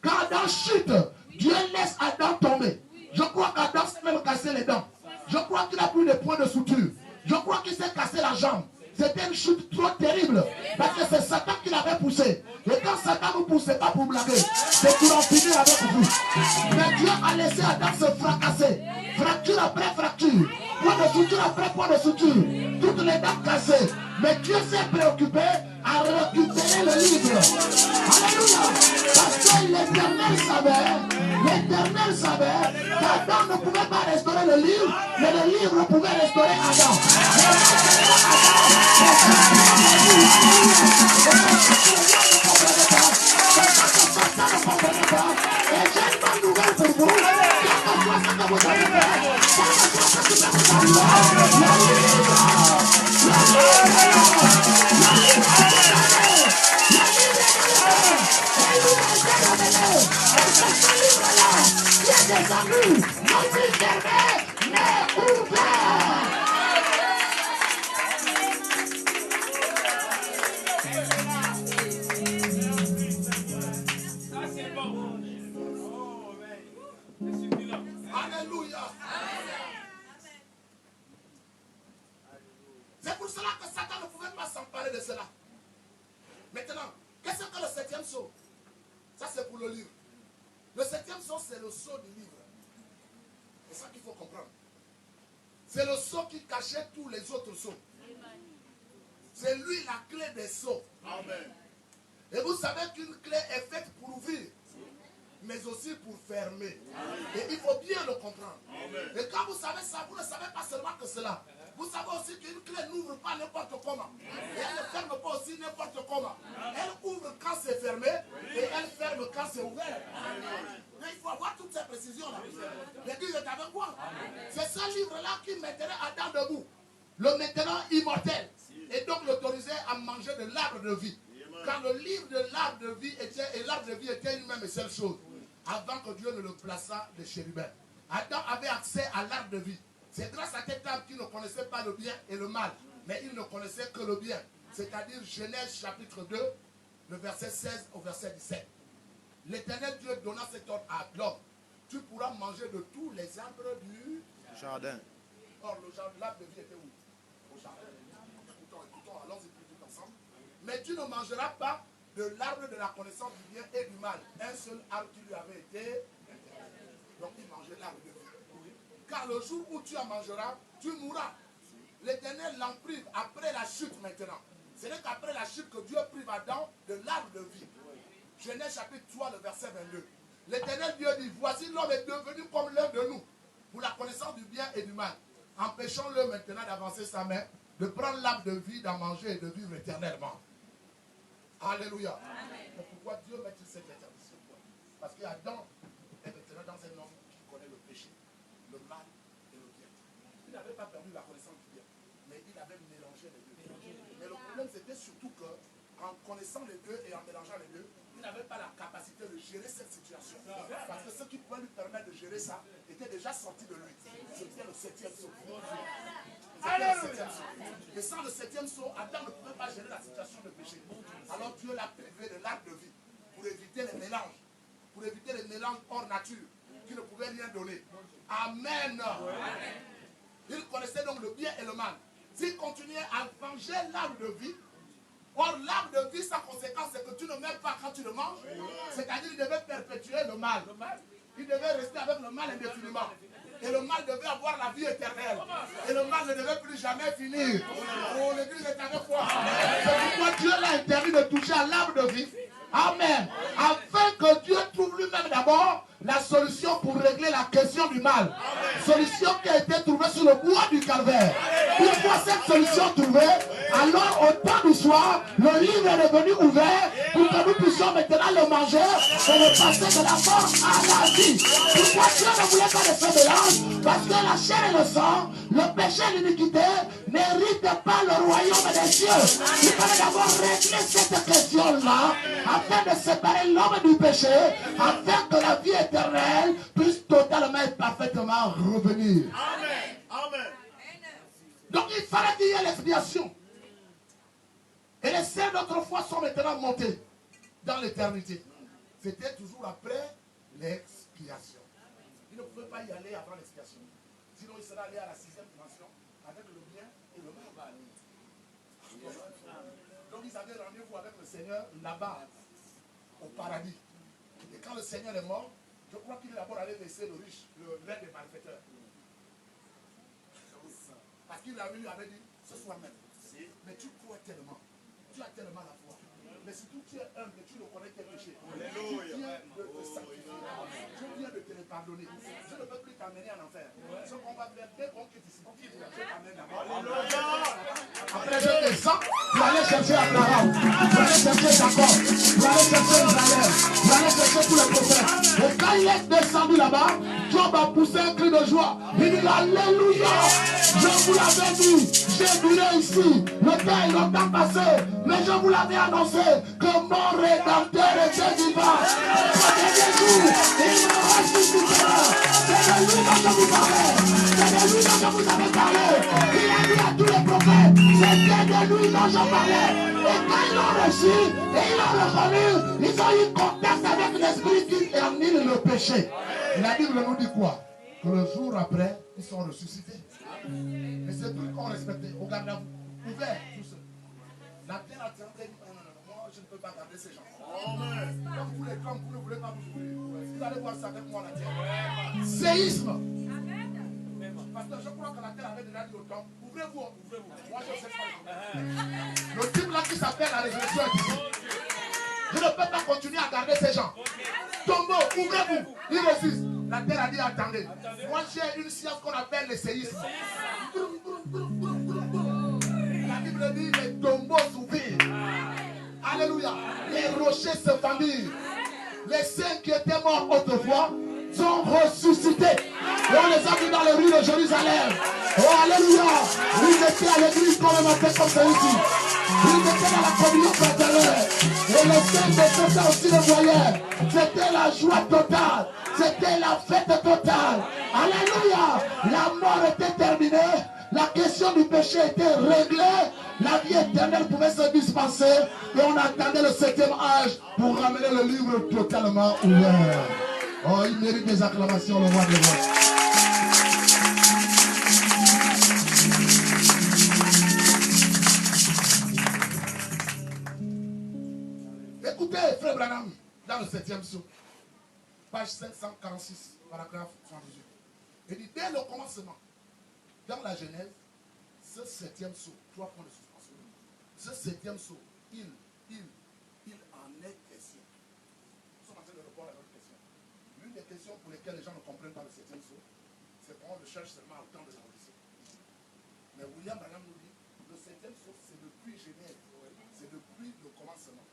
S1: Quand Adam chute, Dieu laisse Adam tomber. Je crois qu'Adam s'est même cassé les dents. Je crois qu'il a pris des points de suture. Je crois qu'il s'est cassé la jambe. C'était une chute trop terrible. Parce que c'est Satan qui l'avait poussé. Et quand Satan vous pousse, ce n'est pas pour blaguer. C'est pour en finir avec vous. Mais Dieu a laissé Adam se fracasser. Fracture après fracture. Point de suture après point de suture. Toutes les dents cassées. Mais Dieu s'est préoccupé à récupérer le livre. Alléluia. Parce que l'éternel savait qu'Adam ne pouvait pas restaurer le livre, mais le livre pouvait restaurer Adam. Et j'ai une bonne nouvelle pour vous. Quel que soit ce que vous avez fait, Alléluia. C'est pour cela que Satan ne pouvait pas s'emparer de cela. Maintenant, qu'est-ce que le 7e sceau? Ça c'est pour le livre. Le 7e sceau, c'est le sceau du livre. C'est ça qu'il faut comprendre. C'est le sceau qui cachait tous les autres sceaux. C'est lui la clé des sceaux.
S2: Amen.
S1: Et vous savez qu'une clé est faite pour ouvrir, mais aussi pour fermer. Et il faut bien le comprendre.
S2: Amen.
S1: Et quand vous savez ça, vous ne savez pas seulement que cela. Vous savez aussi qu'une clé n'ouvre pas n'importe comment. Et elle ne ferme pas aussi n'importe comment. Elle ouvre quand c'est fermé et elle ferme quand c'est ouvert. Mais il faut avoir toutes ces précisions-là. L'église est avec moi. C'est ce livre-là qui mettrait Adam debout. Le maintenant immortel. Et donc l'autorisait à manger de l'arbre de vie. Car le livre de l'arbre de vie et l'arbre de vie était une même et seule chose. Avant que Dieu ne le plaçât de chérubin. Adam avait accès à l'arbre de vie. C'est grâce à cet arbre qu'il ne connaissait pas le bien et le mal. Mais il ne connaissait que le bien. C'est-à-dire Genèse chapitre 2, le verset 16 au verset 17. L'Éternel Dieu donna cet ordre à l'homme. Tu pourras manger de tous les arbres du
S2: Jardin.
S1: Or, l'arbre de vie était où? Au jardin. Écoutons, allons-y tout ensemble. Mais tu ne mangeras pas de l'arbre de la connaissance du bien et du mal. Un seul arbre qui lui avait été interdit. Donc il mangeait l'arbre de vie. Car le jour où tu en mangeras, tu mourras. L'Éternel l'en prive après la chute maintenant. Ce n'est qu'après la chute que Dieu prive Adam de l'arbre de vie. Genèse chapitre 3, le verset 22. L'Éternel Dieu dit, voici l'homme est devenu comme l'un de nous, pour la connaissance du bien et du mal. Empêchons-le maintenant d'avancer sa main, de prendre l'arbre de vie, d'en manger et de vivre éternellement. Alléluia. Mais pourquoi Dieu met-il cette interdiction? Parce qu'Adam est maintenant dans un homme qui connaît le péché, le mal et le bien. Il n'avait pas perdu la connaissance du bien, mais il avait mélangé les deux. Mais le problème c'était surtout qu'en connaissant les deux et en mélangeant les deux, il n'avait pas la capacité de gérer cette situation. Parce que ce qui pouvait lui permettre de gérer ça était déjà sorti de lui. C'était le 7e saut. Et sans le 7e saut, Adam ne pouvait pas gérer la situation de péché. Alors Dieu l'a privé de l'arbre de vie pour éviter les mélanges. Pour éviter les mélanges hors nature qui ne pouvaient rien donner. Amen. Il connaissait donc le bien et le mal. S'il continuait à venger l'arbre de vie, or l'arbre de vie, sa conséquence, c'est que tu ne meurs pas quand tu le manges. C'est-à-dire qu'il devait perpétuer le mal. Il devait rester avec le mal indéfiniment. Et le mal devait avoir la vie éternelle. Et le mal ne devait plus jamais finir. Oh, l'église est avec moi. C'est pourquoi Dieu l'a interdit de toucher à l'arbre de vie. Amen. Afin que Dieu trouve lui-même d'abord la solution pour régler la question du mal. Solution qui a été trouvée sur le bois du calvaire. Une fois cette solution trouvée, alors au temps du soir, le livre est devenu ouvert pour que nous puissions maintenant le manger et le passer de la mort à la vie. Pourquoi Dieu ne voulait pas de ce mélange? Parce que la chair et le sang, le péché et l'iniquité n'héritent pas le royaume des cieux. Il fallait d'abord régler cette question-là afin de séparer l'homme du péché, afin que la vie éternelle puisse totalement et parfaitement revenir.
S2: Amen. Amen.
S1: Donc il fallait qu'il y ait l'expiation. Et les saints d'autrefois sont maintenant montés dans l'éternité. C'était toujours après l'expiation. Il ne pouvait pas y aller avant l'expiation. Sinon il serait allé à la 6e dimension avec le bien et le mal. Donc ils avaient rendez-vous avec le Seigneur là-bas, au paradis. Et quand le Seigneur est mort, je crois qu'il est d'abord allé laisser le riche, l'un des malfaiteurs. Parce qu'il lui avait dit, ce soir même, mais tu crois tellement, tu as tellement la foi. Mais si tu es humble, tu reconnais tes péchés. Tu viens de te sacrifier. Je viens de te les pardonner. Je ne peux plus t'amener en enfer. Ce qu'on va faire dès qu'on quitte ici, je t'amène là-bas. Après je descends, tu vas aller chercher Abraham, tu vas aller chercher Jacob, tu vas aller chercher Israël, tu vas aller chercher tous les prophètes. Et quand il est descendu là-bas, Job a poussé un cri de joie. Il dit Alléluia, je vous l'avais dit, j'ai duré ici, le temps est longtemps passé, mais je vous l'avais annoncé que mon rédempteur était vivant. Au dernier jour, il me ressuscitera. C'est de lui dont je vous parlais, c'est de lui dont je vous avais parlé. Il a dit à tous les prophètes, c'était de lui dont je parlais. Et quand ils l'ont reçu et ils l'ont reconnu, ils ont eu contact avec l'esprit qui annule le péché. Et la Bible nous dit quoi? Que le jour après, ils sont ressuscités. Mais c'est tout qu'on respectait. Regardez vous, ouvert, tout seul. La terre a dit, non, moi je ne peux pas garder ces gens. Amen. Comme vous ne voulez pas vous ouvrir. Vous allez voir ça avec moi la terre. Séisme. Parce que je crois que la terre avait déjà dit au temps, ouvrez-vous, ouvrez-vous. Moi je ne sais pas. s'appelle la résurrection est ici. Je ne peux pas continuer à garder ces gens. Tombeau, ouvrez-vous. Ils refusent. La terre a dit attendez. Moi j'ai une science qu'on appelle le séisme. La Bible dit les tombeaux s'ouvrent. Alléluia. Les rochers se fendillent. Les saints qui étaient morts autrefois sont ressuscités. Et on les a vus dans les rues de Jérusalem. Oh alléluia. Ils étaient à l'église comme un matin comme celui-ci. Ils étaient dans la communion fraternelle. Et les saints de ça aussi le voyaient. C'était la joie totale. C'était la fête totale. Alléluia. La mort était terminée. La question du péché était réglée. La vie éternelle pouvait se dispenser. Et on attendait le 7e âge pour ramener le livre totalement ouvert. Oh, il mérite des acclamations, le roi des rois. Écoutez, frère Branham, dans le 7e psaume, page 546, paragraphe 118. Il dit, dès le commencement, dans la Genèse, ce 7e psaume, 3 points de suspension, ce 7e psaume, il en est question. Nous sommes en train de répondre à notre question. L'une des questions pour lesquelles les gens ne comprennent pas le 7e psaume, c'est qu'on le cherche seulement au temps de la Odyssée. Mais William Branham nous dit, le 7e psaume, c'est depuis Genèse, c'est depuis le commencement.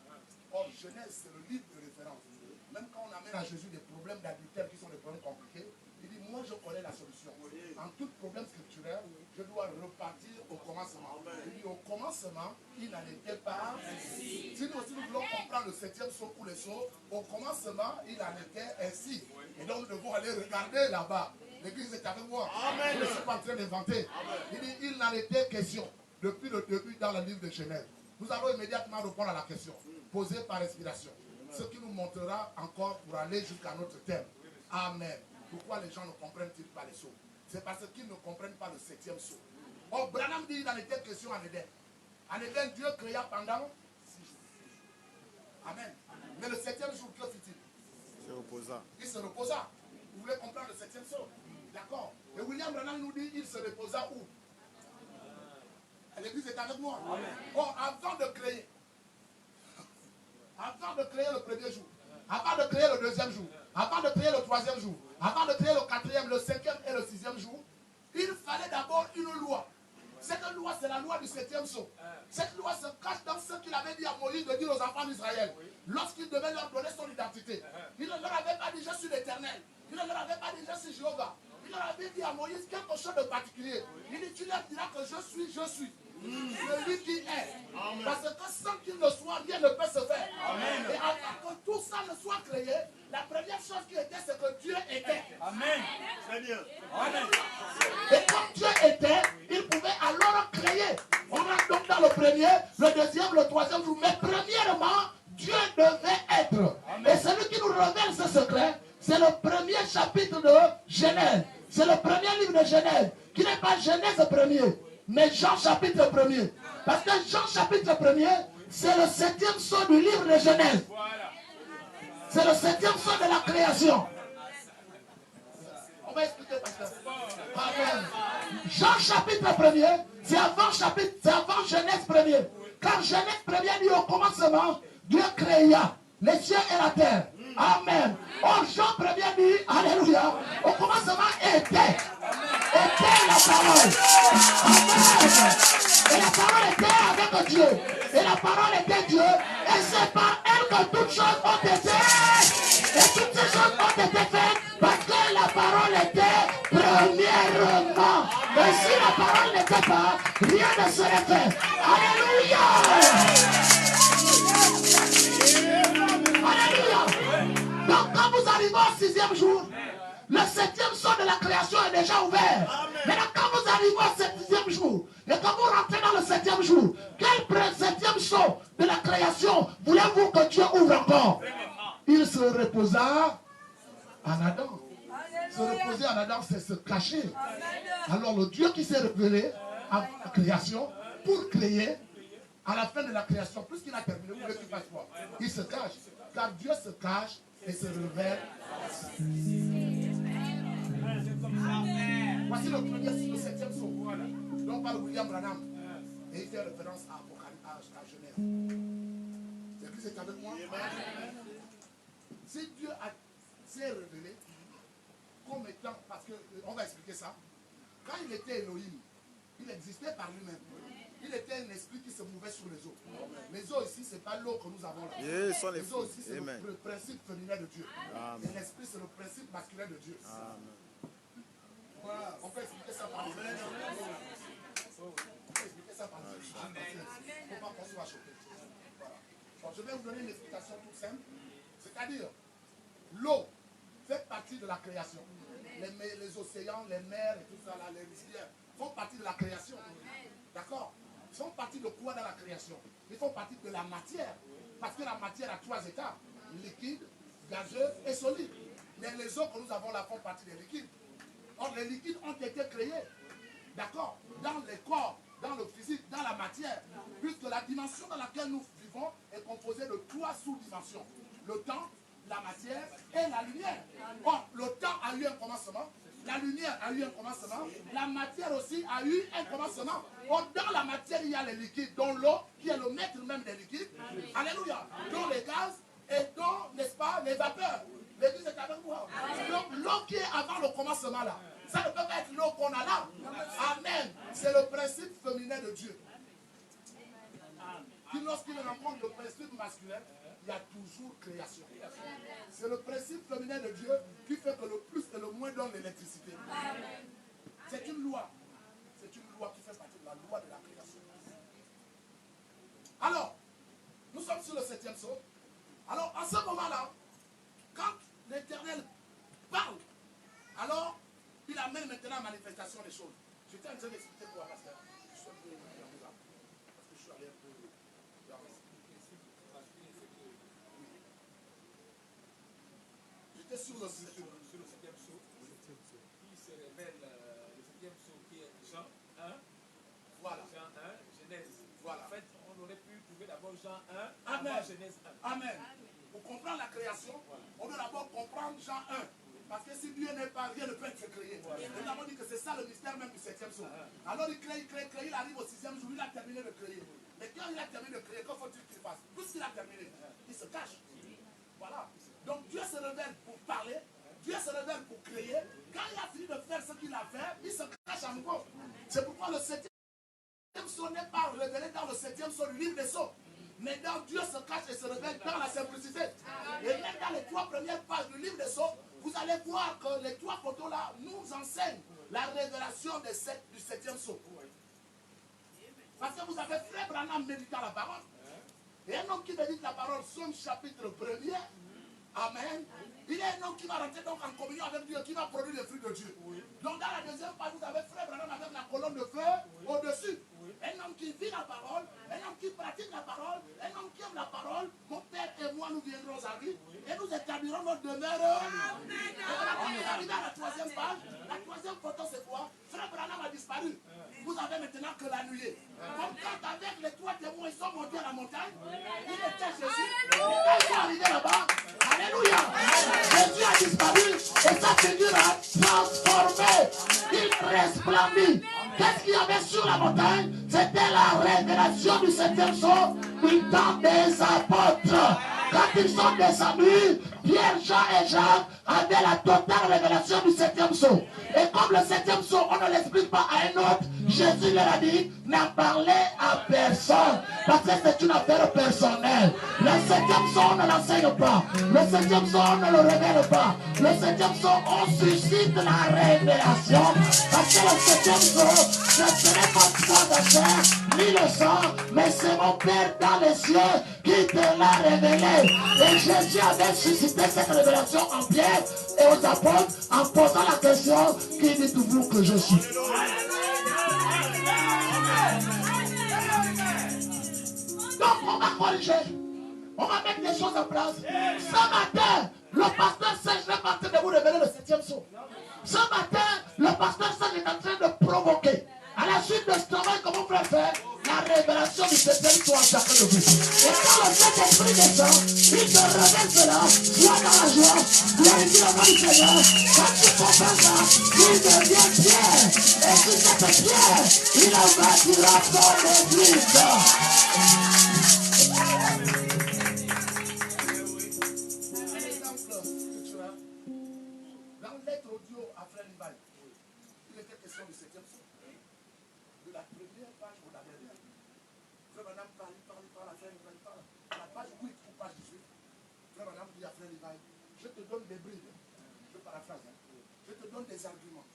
S1: Or, Genèse, c'est le livre de référence. Même quand on amène à Jésus des problèmes d'adultère qui sont des problèmes compliqués, il dit, moi je connais la solution. En tout problème scripturaire, je dois repartir au commencement. Il dit, au commencement, il n'en était pas ainsi. Si nous aussi nous voulons comprendre le 7e psaume pour les sauts, au commencement, il en était ainsi. Et donc nous devons aller regarder là-bas. L'église est avec moi. Je ne suis pas en train d'inventer. Il dit, il n'en était question depuis le début dans le livre de Genèse. Nous allons immédiatement répondre à la question posée par inspiration. Ce qui nous montrera encore pour aller jusqu'à notre thème. Amen. Pourquoi les gens ne comprennent-ils pas les sauts? C'est parce qu'ils ne comprennent pas le 7e saut. Oh, Branham dit qu'il en était question en Éden. En Éden, Dieu créa pendant 6 jours. Amen. Mais le 7e jour, que fit-il?
S2: Se reposa.
S1: Il se reposa. Vous voulez comprendre le 7e saut? D'accord. Et William Branham nous dit qu'il se reposa où? L'église est avec moi. Oh, avant de créer le premier jour, avant de créer le deuxième jour, avant de créer le troisième jour, avant de créer le quatrième, le 5e et le 6e jour, il fallait d'abord une loi. Cette loi, c'est la loi du 7e saut. Cette loi se cache dans ce qu'il avait dit à Moïse de dire aux enfants d'Israël. Lorsqu'il devait leur donner son identité, il ne leur avait pas dit je suis l'Éternel. Il ne leur avait pas dit je suis Jéhovah. Il leur avait dit à Moïse quelque chose de particulier. Il dit tu leur diras que je suis. Celui qui est. Parce que sans qu'il ne soit, rien ne peut se faire. Amen. Et avant que tout ça ne soit créé, la première chose qui était, c'est que Dieu était. Amen. Amen. Et comme Dieu était, il pouvait alors créer. On rentre donc dans le premier, le deuxième, le troisième jour. Mais premièrement, Dieu devait être. Amen. Et celui qui nous révèle ce secret, c'est le premier chapitre de Genèse. C'est le premier livre de Genèse, qui n'est pas Genèse premier, mais Jean chapitre 1er. Parce que Jean chapitre 1er, c'est le 7e saut du livre de Genèse. C'est le 7e saut de la création. On va expliquer, pasteur. Amen. Jean chapitre 1er, c'est avant Genèse 1er. Quand Genèse 1er dit au commencement, Dieu créa les cieux et la terre. Amen. Or Jean 1er dit, alléluia, au commencement était la parole. Amen. Et la parole était avec Dieu. Et la parole était Dieu. Et c'est par elle que toutes choses ont été. Et toutes ces choses ont été faites parce que la parole était premièrement. Et si la parole n'était pas, rien ne serait fait. Alléluia. Alléluia. Donc quand vous arrivez au 6e jour, le 7e saut de la création est déjà ouvert. Maintenant quand vous arrivez au 7e jour, et quand vous rentrez dans le 7e jour, quel 7e saut de la création voulez-vous que Dieu ouvre encore? Il se reposa en Adam. Se reposer en Adam, c'est se cacher. Alors le Dieu qui s'est révélé à la création, pour créer, à la fin de la création, puisqu'il a terminé, vous voulez qu'il fasse quoi? Il se cache. Car Dieu se cache et se révèle. Voici le premier, le 7e saut. Donc par William Branham. Et il fait référence à Apocalypse, à Genèse. Vous êtes avec moi? Si Dieu s'est révélé comme étant, parce qu'on va expliquer ça, quand il était Elohim, il existait par lui-même. Il était un esprit qui se mouvait sur les eaux. Les eaux ici, ce n'est pas l'eau que nous avons là. Les eaux ici, c'est le principe féminin de Dieu. Et l'esprit, c'est le principe masculin de Dieu. On peut expliquer ça par lui-même. On peut expliquer ça par lui-même. Il ne faut pas qu'on soit choqué. Bon, je vais vous donner une explication toute simple. C'est-à-dire, l'eau fait partie de la création. Les océans, les mers et tout ça, là, les rivières, font partie de la création. D'accord? Ils font partie de quoi dans la création? Ils font partie de la matière. Parce que la matière a 3 états. Liquide, gazeux et solide. Mais les eaux que nous avons là font partie des liquides. Or, les liquides ont été créés. D'accord? Dans les corps, dans le physique, dans la matière. Puisque la dimension dans laquelle nous vivons est composée de 3 sous-dimensions. Le temps, la matière et la lumière. Or, le temps a eu un commencement. La lumière a eu un commencement. La matière aussi a eu un commencement. Or, dans la matière, il y a les liquides, dont l'eau, qui est le maître même des liquides. Alléluia. Dont les gaz et dont, n'est-ce pas, les vapeurs. L'église est avec moi. Donc, l'eau qui est avant le commencement là, ça ne peut pas être l'eau qu'on a là. Amen. C'est le principe féminin de Dieu. Qui, lorsqu'il rencontre le principe masculin, il y a toujours création. C'est le principe féminin de Dieu qui fait que le plus et le moins donne l'électricité. C'est une loi. C'est une loi qui fait partie de la loi de la création. Alors, nous sommes sur le 7e psaume. Alors, en ce moment-là, quand l'Éternel parle, alors, il amène maintenant à manifestation des choses. J'étais en train d'expliquer pour parce que je suis un peu là. Parce que je suis allé un peu dans j'étais sur le 7e psaume.
S3: Qui se révèle, le 7e psaume qui est Jean 1.
S1: Voilà.
S3: Jean 1, Genèse.
S1: Voilà.
S3: En fait, on aurait pu trouver d'abord Jean 1
S1: Amen.
S3: avant Genèse 1.
S1: Amen. Pour comprendre la création, on doit d'abord comprendre Jean 1. Parce que si Dieu n'est pas, rien ne peut être créé. Nous avons dit que c'est ça le mystère même du 7e psaume. Alors il crée, il arrive au 6e jour, il a terminé de créer. Mais quand il a terminé de créer, qu'en faut-il qu'il fasse? Puisqu'il a terminé, il se cache. Voilà. Donc Dieu se révèle pour parler, Dieu se révèle pour créer. Quand il a fini de faire ce qu'il a fait, il se cache à nouveau. C'est pourquoi le 7e psaume n'est pas révélé dans le 7e psaume du livre des Sceaux. Mais dans Dieu se cache et se révèle dans la simplicité. Et même dans les 3 premières pages du livre des Sceaux, vous allez voir que les 3 photos là nous enseignent la révélation du 7e psaume. Parce que vous avez Frère Branham méditant la parole. Et un homme qui médite la parole, son chapitre 1er, Amen. Il est un homme qui va rentrer donc en communion avec Dieu, qui va produire les fruits de Dieu. Donc dans la deuxième page, vous avez Frère Branham avec la colonne de feu au-dessus. Un homme qui vit la parole, un homme qui pratique la parole, un homme qui aime la parole. Mon Père et moi, nous viendrons à lui et nous établirons notre demeure. Et voilà, quand vous arrivez à la 3e page, la 3e photo c'est quoi? Frère Branham a disparu. Vous avez maintenant que la nuée. Comme quand avec les 3 témoins, ils sont montés à la montagne, il était Jésus. Quand ils sont arrivés là-bas, alléluia, Jésus a disparu et sa figure a transformé. Il resplendit. Qu'est-ce qu'il y avait sur la montagne? C'était la révélation du 7e psaume du temps des apôtres. Quand ils sont descendus, Pierre, Jean et Jacques avaient la totale révélation du 7e psaume. Et comme le 7e psaume, on ne l'explique pas à un autre, Jésus leur a dit, n'en parlez à personne. Parce que c'est une affaire personnelle. Le 7e psaume, on ne l'enseigne pas. Le 7e psaume, on ne le révèle pas. Le 7e psaume, on suscite la révélation. Parce que le 7e psaume, ce n'est pas toi de chair, ni le sang, mais c'est mon Père dans les cieux qui te l'a révélé. Et Jésus avait suscité cette révélation en Pierre et aux apôtres en posant la question, qui dites-vous que je suis? Donc on va corriger, on va mettre les choses en place. Ce matin, le pasteur Serge n'est pas en train de vous révéler le 7e psaume. Ce matin, le pasteur Serge est en train de provoquer. À la suite de ce travail que mon frère fait, la révélation du 7e psaume à chacun de vous. Et quand le Saint-Esprit descend, il te révèle cela, sois dans la joie, glorifie le nom du Seigneur. Quand tu comprends ça, il devient Pierre. Et sur cette pierre, il en bâtira son église.
S4: frère Levi. Il était question du 7e saut. De la première page au la dernière. Frère Madame parle à frère Levi, parle. À la page 8 ou page 18, frère Madame dit à frère Levi, je te donne des brides. Je paraphrase. Hein. Je te donne des arguments.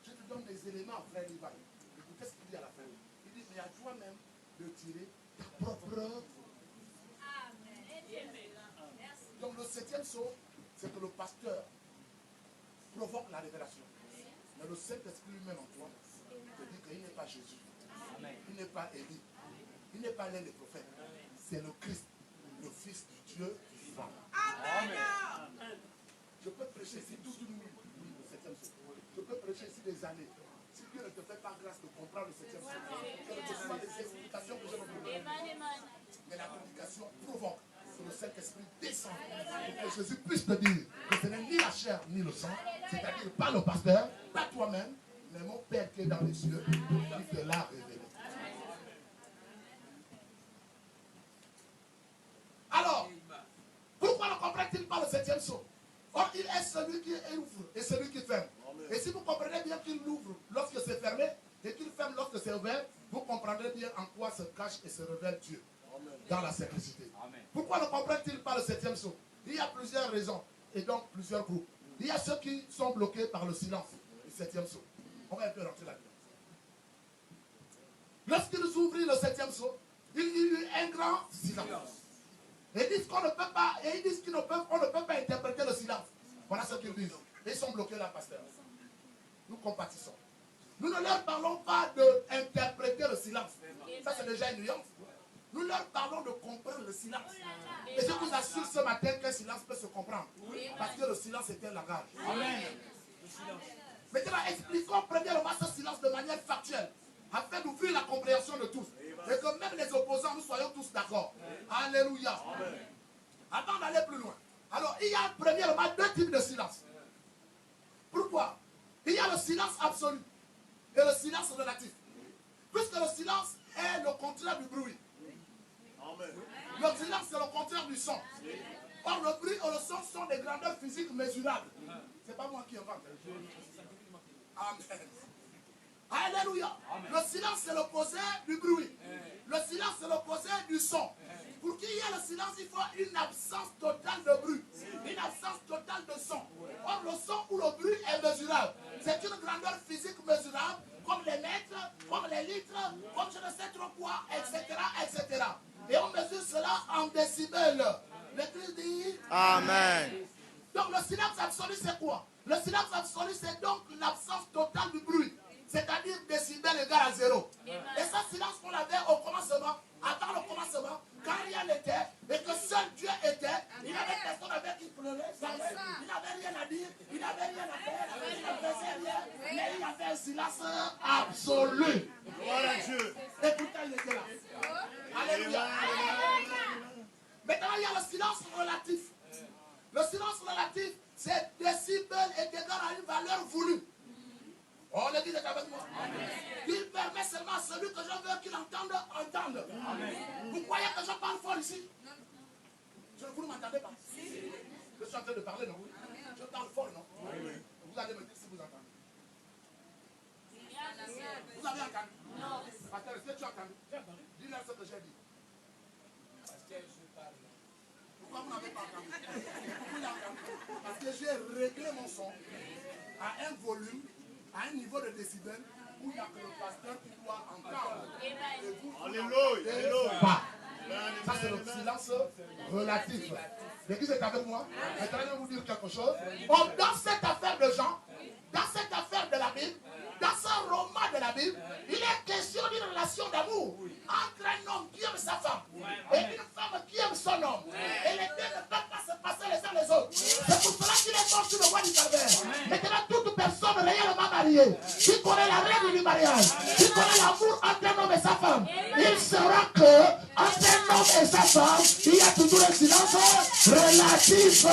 S4: Je te donne des éléments, frère Levi. Écoutez ce qu'il dit à la fin. Il dit, mais à toi-même de tirer ta propre œuvre. Donc le 7e saut, c'est que le pasteur provoque la révélation. Mais le Saint-Esprit lui-même en toi te dit qu'il n'est pas Jésus. Il n'est pas Élie. Il n'est pas l'un des prophètes. C'est le Christ, le Fils du Dieu vivant. Je peux prêcher ici toute une nuit, le 7e saut. Je peux prêcher ici des années. Si Dieu ne te fait pas grâce de comprendre le 7e saut, que ne te sois des explications que je ne peux pas. Mais la prédication provoque que le Saint-Esprit descend pour que Jésus puisse te dire que ce n'est ni la chair ni le sang, c'est-à-dire pas le pasteur, pas toi-même, mais mon Père qui est dans les cieux, qui te l'a révélé. Alors, pourquoi ne comprend-il pas le 7e saut? Or, il est celui qui ouvre et celui qui ferme. Et si vous comprenez bien qu'il ouvre lorsque c'est fermé et qu'il ferme lorsque c'est ouvert, vous comprendrez bien en quoi se cache et se révèle Dieu dans la simplicité. Pourquoi ne comprennent-ils pas le 7e saut? Il y a plusieurs raisons et donc plusieurs groupes. Il y a ceux qui sont bloqués par le silence du 7e saut. On va un peu rentrer là-dedans. Lorsqu'ils ouvrirent le 7e saut, il y eut un grand silence. Et ils disent qu'on ne peut pas, et ils disent qu'on ne peut pas interpréter le silence. Voilà ce qu'ils disent. Et ils sont bloqués là, pasteur. Nous compatissons. Nous ne leur parlons pas d'interpréter le silence. Ça, c'est déjà une nuance. Nous leur parlons de comprendre le silence. Et je vous assure ce matin qu'un silence peut se comprendre. Parce que le silence est un langage. Amen. Maintenant, expliquons premièrement ce silence de manière factuelle, afin d'ouvrir la compréhension de tous. Et que même les opposants, nous soyons tous d'accord. Alléluia. Avant d'aller plus loin. Alors, il y a premièrement deux types de silence. Pourquoi? Il y a le silence absolu et le silence relatif. Puisque le silence est le contraire du bruit. Le silence, c'est le contraire du son. Or, le bruit et le son sont des grandeurs physiques mesurables. Ce n'est pas moi qui invente. Amen. Alléluia. Le silence, c'est l'opposé du bruit. Le silence, c'est l'opposé du son. Pour qu'il y ait le silence, il faut une absence totale de bruit. Une absence totale de son. Or, le son ou le bruit est mesurable. C'est une grandeur physique mesurable, comme les mètres, comme les litres, comme je ne sais trop quoi, etc., etc. Et on mesure cela en décibels. L'Église dit
S2: Amen.
S4: Donc le silence absolu, c'est quoi? Le silence absolu, c'est donc l'absence totale du bruit. C'est-à-dire décibels égal à 0. Et ce silence qu'on avait au commencement, avant le commencement, quand rien n'était, et que seul Dieu était, il n'avait personne avec qui pleurer, il n'avait rien à dire, il n'avait rien à faire, il ne faisait rien, mais il y avait un silence absolu.
S2: Gloire à Dieu.
S4: Et pourtant il était là. Alléluia. Maintenant il y a le silence relatif. Le silence relatif, c'est décibels est égal à une valeur voulue. Oh, l'Église est avec moi. Il permet seulement à celui que je veux qu'il entende, entendre. Vous croyez que je parle fort ici? Vous ne m'entendez pas? Je suis en train de parler, non? Je parle fort, non? Vous allez me dire si vous entendez. Vous avez entendu? Non. Pasteur, est-ce que tu as entendu? Dis-leur ce que j'ai dit. Pourquoi vous n'avez pas entendu? Vous l'avez entendu? Parce que j'ai réglé mon son à un volume, à un niveau de décibels où il n'y a que le pasteur qui doit entendre. Et vous,
S2: Alléluia.
S4: pas. Ça, c'est le silence relatif. L'Église est avec moi. Maintenant, je vais vous dire quelque chose. Or, dans cette affaire de Jean, dans cette affaire de la Bible, dans ce roman de la Bible, il est question d'une relation d'amour entre un homme qui aime sa femme et une femme qui aime son homme. Et les deux ne peuvent pas se passer les uns les autres. C'est pour cela qu'il est mort sur le roi du calvaire. Maintenant, toute personne réellement mariée, qui connaît la règle du mariage, qui connaît l'amour entre un homme et sa femme, il saura que entre un homme et sa femme, il y a toujours un silence relatif,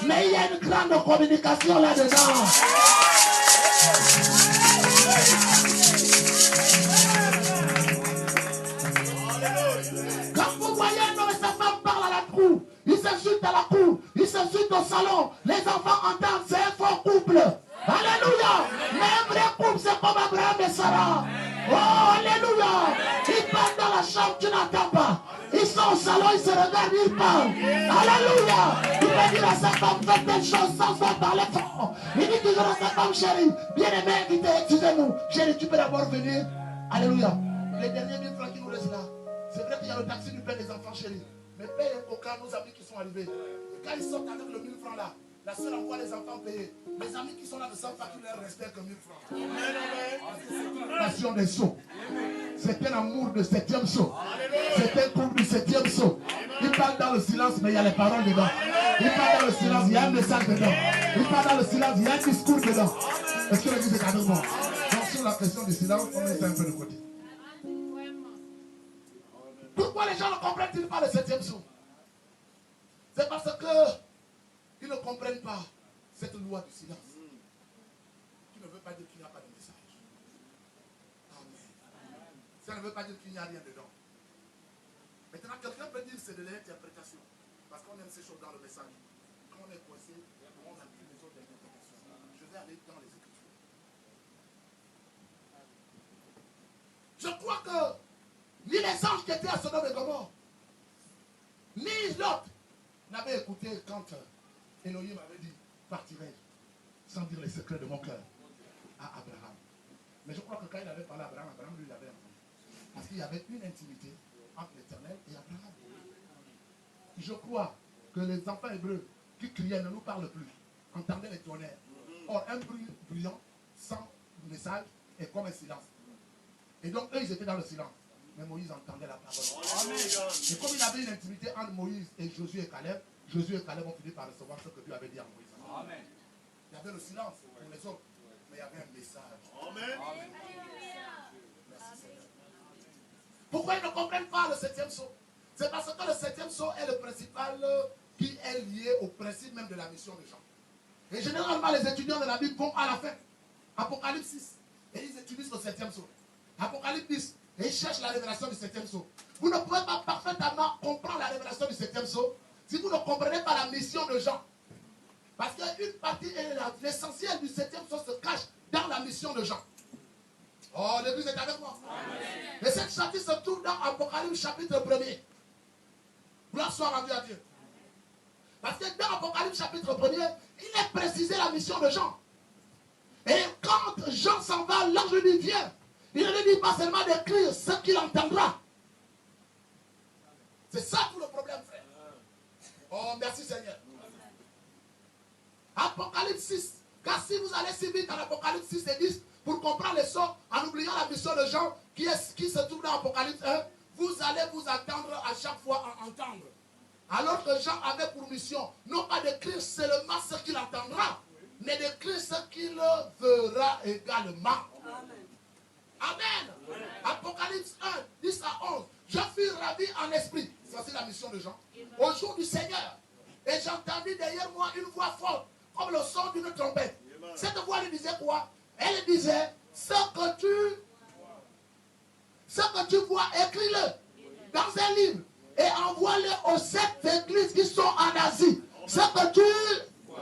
S4: mais il y a une grande communication là-dedans. Quand vous voyez un homme et sa femme parlent à la cour, ils s'insultent à la cour, ils s'insultent au salon, les enfants entendent, c'est un faux couple. Alléluia. Sarah. Oh, alléluia. Ils parlent dans la chambre, tu n'entends pas. Ils sont au salon, ils se regardent, ils parlent. Alléluia. Il peut dire à sa femme, faites telle chose sans faire parler fort. Il dit toujours à sa femme, chérie, bien aimé, invitez, excusez-nous. Chérie, tu peux d'abord venir. Alléluia. Les derniers 1000 francs qui nous restent là. C'est vrai qu'il y a le taxi du père des enfants, chérie. Mais paye un coca, nos amis qui sont arrivés. Et quand ils sortent avec le 1000 francs là, la seule envoie les enfants payer. Les amis qui sont là ne savent pas qu'ils leur respectent que 1000 francs. Nation des sceaux. C'est un amour de 7e saut. C'est un couple du 7e saut. Il parle dans le silence, mais il y a les paroles dedans. Il parle dans le silence, il y a un message dedans. Il parle dans le silence, il y a un discours dedans. Est-ce que l'église est avec moi? Donc sur la question du silence, on met ça un peu de côté. Pourquoi les gens ne comprennent-ils pas le 7e saut? C'est parce qu'ils ne comprennent pas cette loi du silence. Qui ne veut pas dire qu'il n'y a pas de message. Amen. Ça ne veut pas dire qu'il n'y a rien dedans. Maintenant, quelqu'un peut dire que c'est de l'interprétation. Parce qu'on aime ces choses dans le message. Quand on est coincé, on n'a plus besoin d'interprétation. Je vais aller dans les Écritures. Je crois que ni les anges qui étaient à Sodome et Gomorrhe, ni Lot n'avaient écouté quand Elohim avait dit, partirai-je sans dire les secrets de mon cœur à Abraham. Mais je crois que quand il avait parlé à Abraham, Abraham lui l'avait entendu. Parce qu'il y avait une intimité entre l'Éternel et Abraham. Je crois que les enfants hébreux qui criaient ne nous parlent plus, entendaient les tonnerres. Or, un bruit bruyant, sans message, est comme un silence. Et donc, eux, ils étaient dans le silence. Mais Moïse entendait la parole. Amen. Et comme il avait une intimité entre Moïse et Josué et Caleb ont fini par recevoir ce que Dieu avait dit à Moïse. Amen. Il y avait le silence pour les autres, mais il y avait un message. Amen. Merci Seigneur. Pourquoi ils ne comprennent pas le 7e saut? C'est parce que le 7e saut est le principal qui est lié au principe même de la mission des gens. Et généralement, les étudiants de la Bible vont à la fin. Apocalypse 6. Et ils étudient le 7e saut. Apocalypse 10. Et ils cherchent la révélation du 7e saut. Vous ne pouvez pas parfaitement comprendre la révélation du 7e saut si vous ne comprenez pas la mission de Jean. Parce qu'une partie, l'essentiel du 7e saut se cache dans la mission de Jean. Oh, l'église est avec moi. Amen. Et cette chapitre se trouve dans Apocalypse chapitre 1er. Gloire soit rendue à Dieu. Parce que dans Apocalypse chapitre 1er, il est précisé la mission de Jean. Et quand Jean s'en va, l'ange lui dit viens. Il ne lui dit pas seulement d'écrire ce qu'il entendra. C'est ça tout le problème, frère. Oh, merci Seigneur. Apocalypse 6. Car si vous allez si vite dans Apocalypse 6 et 10, pour comprendre les sons, en oubliant la mission de Jean, qui se trouve dans Apocalypse 1, vous allez vous attendre à chaque fois à entendre. Alors que Jean avait pour mission, non pas d'écrire seulement ce qu'il entendra, mais d'écrire ce qu'il verra également. Amen. Apocalypse 1, 10 à 11. Je fus ravi en esprit. Ça, c'est la mission de Jean. Au jour du Seigneur. Et j'entendis derrière moi une voix forte, comme le son d'une trompette. Cette voix lui disait quoi? Elle disait, ce que tu vois, écris-le dans un livre et envoie-le aux 7 églises qui sont en Asie. Ce que tu,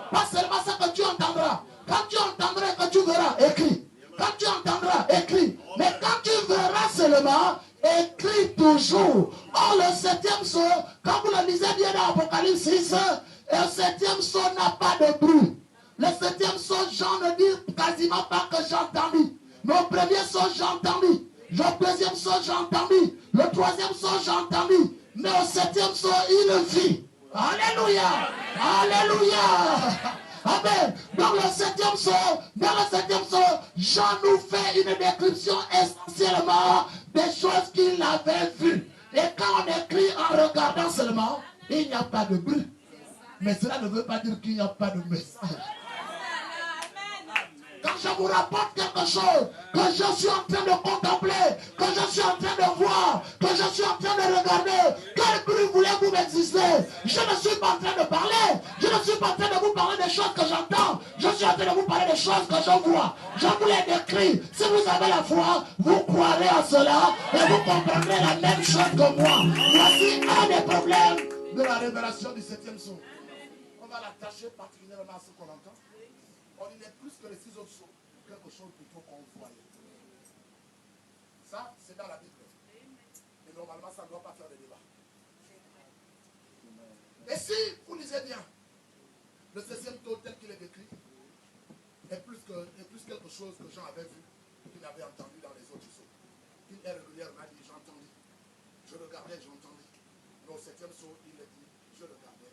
S4: pas seulement ce que tu entendras. Quand tu entendras et que tu verras, écris. Quand tu entendras, écris. Mais quand tu verras seulement, écris toujours. Or, le 7e saut, quand vous le lisez bien dans Apocalypse 6, le 7e saut n'a pas de bruit. Le 7e saut, Jean ne dit quasiment pas que j'ai entendu. Mais au premier saut, j'ai entendu. Le deuxième saut, j'ai entendu. Le 3e saut, j'ai entendu. Mais au 7e saut, il vit. Alléluia. Alléluia. Amen. Dans le 7e saut, Jean nous fait une description essentiellement des choses qu'il avait vues. Et quand on écrit en regardant seulement, il n'y a pas de bruit. Mais cela ne veut pas dire qu'il n'y a pas de message. Quand je vous rapporte quelque chose que je suis en train de contempler, que je suis en train de voir, que je suis en train de regarder, quel bruit voulez-vous m'exister? Je ne suis pas en train de parler. Je ne suis pas en train de vous parler des choses que j'entends. Je suis en train de vous parler des choses que je vois. Je vous les décris. Si vous avez la foi, vous croirez à cela et vous comprendrez la même chose que moi. Voici un des problèmes de la révélation du 7e saut. On va l'attacher particulièrement à ce qu'on entend. On il est plus que les 6 autres sauts. Quelque chose plutôt qu'on voit. Ça, c'est dans la Bible. Et normalement, ça ne doit pas faire de débat. Et si vous lisez bien, le 16e taux tel qu'il est décrit est plus quelque chose que Jean avait vu, qu'il avait entendu dans les autres sauts. Il est régulièrement dit, j'entendis. Je regardais, j'entendis. Mais au 7e saut, il a dit, je regardais.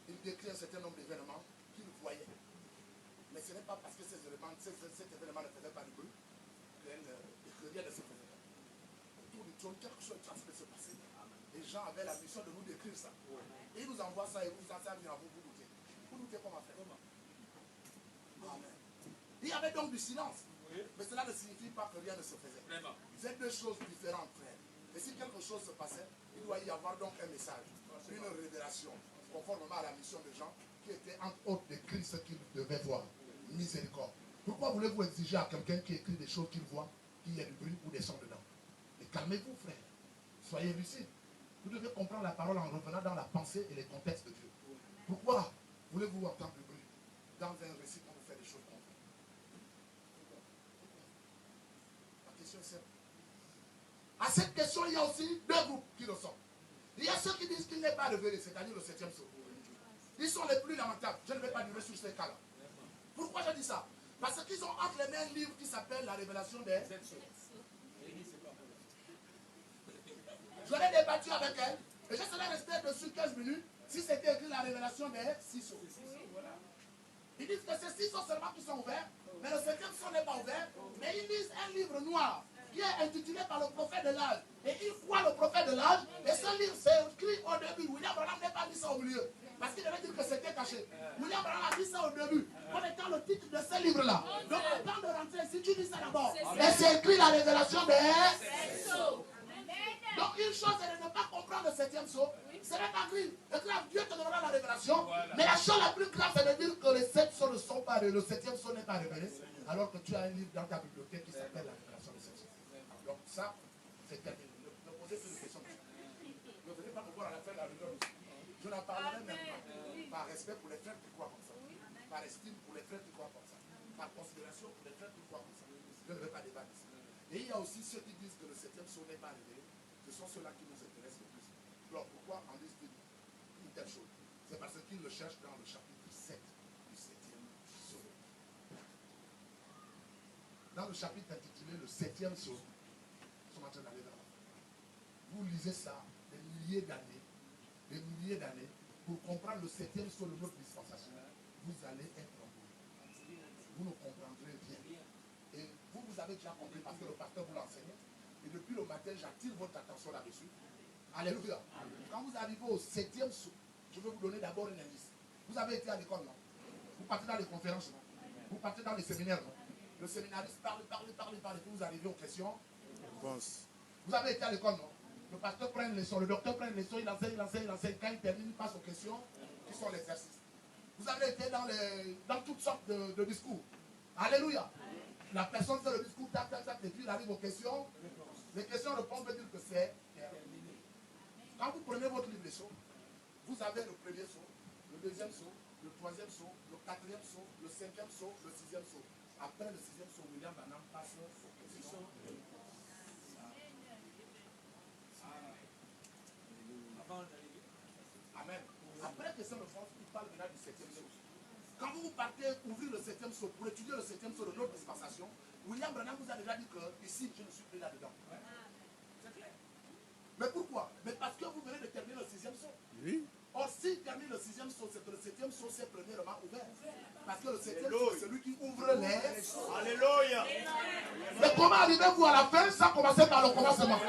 S4: Il décrit un certain nombre d'événements qu'il voyait. Mais ce n'est pas parce que cet événement ne faisait pas de bruit que rien ne se faisait. Autour du trône, quelque chose de se passer. Les gens avaient la mission de nous décrire ça. Et ils nous envoient ça et vous ça vient à vous doutez. Vous doutez comment faire. Amen. Il y avait donc du silence. Mais cela ne signifie pas que rien ne se faisait. C'est deux choses différentes, frère. Et si quelque chose se passait, il doit y avoir donc un message, une révélation, conformément à la mission de Jean, qui était entre autres d'écrire ce qu'il devait voir. Miséricorde. Pourquoi voulez-vous exiger à quelqu'un qui écrit des choses qu'il voit, qu'il y ait du bruit ou des sons dedans? Mais calmez-vous, frère. Soyez lucide. Vous devez comprendre la parole en revenant dans la pensée et les contextes de Dieu. Pourquoi voulez-vous entendre du bruit dans un récit quand vous faites des choses contre vous? La question est simple. À cette question, il y a aussi deux groupes qui ressortent. Il y a ceux qui disent qu'il n'est pas révélé, c'est-à-dire le 7e saut. Ils sont les plus lamentables. Je ne vais pas durer sur ces cas-là. Pourquoi je dis ça? Parce qu'ils ont entre les mains un livre qui s'appelle La révélation des 7 sauts. J'aurais débattu avec elle et je serais resté dessus 15 minutes si c'était écrit la révélation des 6 sauts. Ils disent que c'est 6 sauts seulement qui sont ouverts, mais le 7e saut n'est pas ouvert. Mais ils lisent un livre noir qui est intitulé par le prophète de l'âge. Et ils croient le prophète de l'âge. Et ce livre, c'est écrit au début. William Branham n'a pas mis ça au milieu. Parce qu'il devait dire que c'était caché. William Branham a dit ça au début. Comme étant le titre de ce livre-là. Donc, avant de rentrer, si tu dis ça d'abord. Et c'est écrit la révélation des 7 sauts. Donc une chose est de ne pas comprendre le 7e saut. Ce n'est pas grave. Dieu te donnera la révélation. Mais la chose la plus grave, c'est de dire que les 7 sauts ne sont pas révélés. Le 7e saut n'est pas révélé. Alors que tu as un livre dans ta bibliothèque qui s'appelle la révélation des 7 sauts. Donc ça, c'est terminé. Ne posez plus de questions. Ne venez pas me voir à la fin de la réunion. Je n'en parlerai même pas. Par respect pour les frères qui croient comme ça. Par estime pour les frères qui croient comme ça. Par considération pour les frères qui croient comme ça. Je ne vais pas débattre ici. Et il y a aussi ceux qui disent que le 7e saut n'est pas révélé. Ce sont ceux-là qui nous intéressent le plus. Alors pourquoi en disent-ils une telle chose? C'est parce qu'ils le cherchent dans le chapitre 7 du 7e saut. Dans le chapitre intitulé le 7e saut, nous sommes en train d'aller vers la fin. Vous lisez ça des milliers d'années, pour comprendre le 7e saut de notre dispensation. Vous allez être embrouillé. Vous ne comprendrez rien. Et vous avez déjà compris parce que le pasteur vous l'enseigne. Et depuis le matin, j'attire votre attention là-dessus. Alléluia. Quand vous arrivez au 7e saut, je vais vous donner d'abord un indice. Vous avez été à l'école, non? Vous partez dans les conférences, non? Vous partez dans les séminaires, non? Le séminariste parle, puis vous arrivez aux questions. Vous avez été à l'école, non? Le pasteur prend une leçon, le docteur prend une leçon, il enseigne. Quand il termine, il passe aux questions qui sont l'exercice. Vous avez été dans toutes sortes de discours. Alléluia. La personne fait le discours, tac, et puis il arrive aux questions. Les questions-réponses veut dire que c'est terminé. Quand vous prenez votre livre de saut, vous avez le premier saut, le deuxième saut, le troisième saut, le quatrième saut, le cinquième saut, le sixième saut. Après le sixième saut, William Branham passe aux questions. Amen. Après question-réponse, il parle maintenant du 7e saut. Quand vous partez ouvrir le 7e saut, pour étudier le 7e saut de notre dispensation, William Branham vous a déjà dit que ici, je ne suis plus là-dedans. C'est clair. Mais pourquoi? Mais parce que vous venez de terminer le 6e saut. Oui. Or, s'il termine le 6e saut, c'est que le 7e saut s'est premièrement ouvert. Parce que le 7e saut, c'est celui qui ouvre les...
S2: Alléluia.
S4: Mais comment arrivez-vous à la fin sans commencer par le commencement?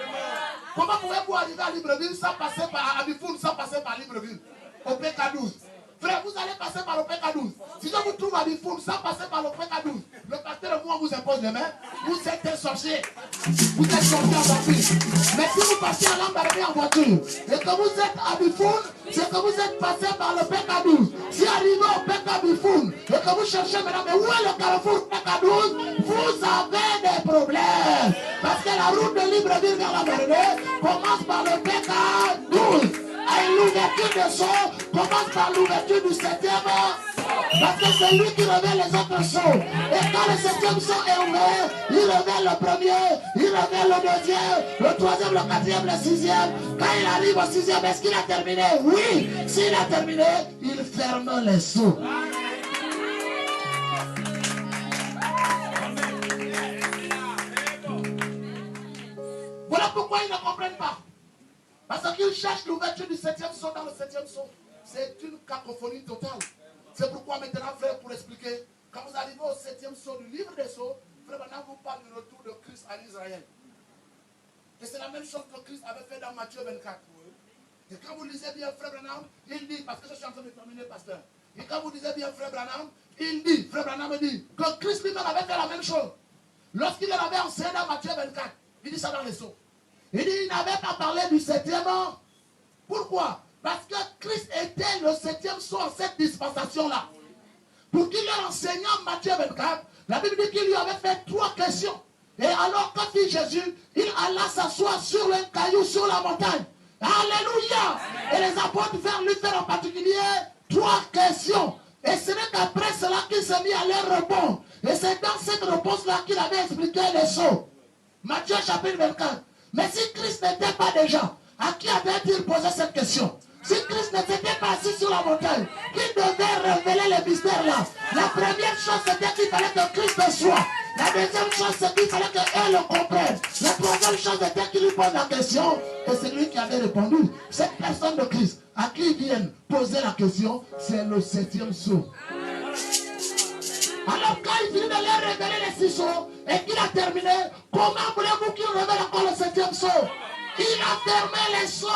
S4: Comment pouvez-vous arriver à Libreville sans passer par Abifoun, sans passer par Libreville? Au PK12. Frère, vous allez passer par le PK12. Si je vous trouve à Bifoun sans passer par le PK12, le pasteur et moi vous impose les mains, vous êtes un sorcier. Vous êtes sorcier en voiture. Mais si vous passez à Lambaréné en voiture et que vous êtes à Bifoun, c'est que vous êtes passé par le PK12. Si arrivé au PK Bifoun et que vous cherchez maintenant, mais où est le carrefour PK12? Vous avez des problèmes. Parce que la route de Libreville vers Lambaréné commence par le PK12. Et l'ouverture des sons commence par l'ouverture du 7e. Parce que c'est lui qui révèle les autres sceaux. Et quand le 7e sceau est ouvert, il révèle le premier, il révèle le deuxième, le troisième, le quatrième, le sixième. Quand il arrive au 6e, est-ce qu'il a terminé? Oui. S'il a terminé, il ferme les sceaux. Voilà pourquoi ils ne comprennent pas. Parce qu'ils cherchent l'ouverture du 7e sceau dans le 7e sceau. C'est une cacophonie totale. C'est pourquoi maintenant, frère, pour expliquer, quand vous arrivez au 7e sceau du livre des sceaux, frère, maintenant vous parle du retour de Christ en Israël. Et c'est la même chose que Christ avait fait dans Matthieu 24. Et quand vous lisez bien, frère Branham, il dit, parce que je suis en train de terminer, pasteur. Et quand vous lisez bien, frère Branham, il dit, frère Branham dit, que Christ lui-même avait fait la même chose. Lorsqu'il avait enseigné dans Matthieu 24, il dit ça dans les sceaux. Il dit, il n'avait pas parlé du 7e. Pourquoi? Parce que Christ était le 7e sceau en cette dispensation-là. Pour qu'il leur enseignant Matthieu 24, la Bible dit qu'il lui avait fait 3 questions. Et alors, quand fit Jésus, il alla s'asseoir sur un caillou sur la montagne. Alléluia! Et les apôtres vinrent lui faire en particulier 3 questions. Et ce n'est qu'après cela qu'il s'est mis à leur répondre. Et c'est dans cette réponse-là qu'il avait expliqué les choses. Matthieu chapitre 24. Mais si Christ n'était pas déjà, à qui avait-il posé cette question? Si Christ ne s'était pas assis sur la montagne, qui devait révéler les mystères là? La première chose, c'était qu'il fallait que Christ soit. La deuxième chose, c'est qu'il fallait qu'elle le comprenne. La troisième chose, c'était qu'il lui pose la question. Et c'est lui qui avait répondu. Cette personne de Christ, à qui viennent poser la question, c'est le 7e sceau. Alors quand il finit de leur révéler les 6 sceaux et qu'il a terminé, comment voulez-vous qu'il révèle encore le 7e sceau? Il a fermé les sceaux.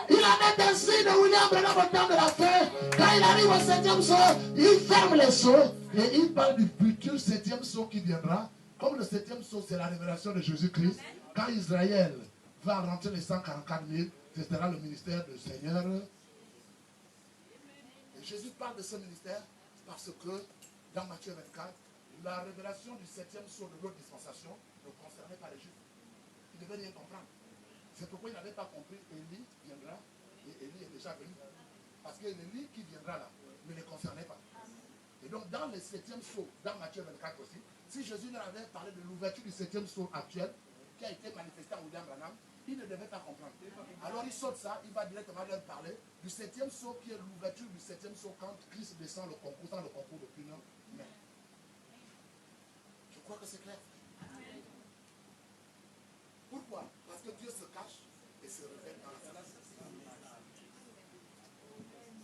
S4: Il en est ainsi de William Branham au temps de la fin. Quand il arrive au 7e sceau, il ferme les sceaux et il parle du futur 7e sceau qui viendra. Comme le 7e sceau, c'est la révélation de Jésus-Christ. Quand Israël va rentrer les 144 000, ce sera le ministère du Seigneur. Et Jésus parle de ce ministère parce que dans Matthieu 24, la révélation du 7e sceau de l'autre dispensation ne concernait pas les Juifs. Ils ne devaient rien comprendre. C'est pourquoi ils n'avaient pas compris. Élie viendra et Élie est déjà venu. Parce que Élie qui viendra là ne les concernait pas. Et donc dans le 7e sceau, dans Matthieu 24 aussi, si Jésus leur avait parlé de l'ouverture du 7e sceau actuel, qui a été manifesté à William Branham, ils ne devaient pas comprendre. Alors il saute ça, il va directement leur parler du 7e sceau qui est l'ouverture du 7e sceau quand Christ descend le concours, dans le concours de Pinot. Mais je crois que c'est clair. Pourquoi? Parce que Dieu se cache et se révèle dans la sagesse.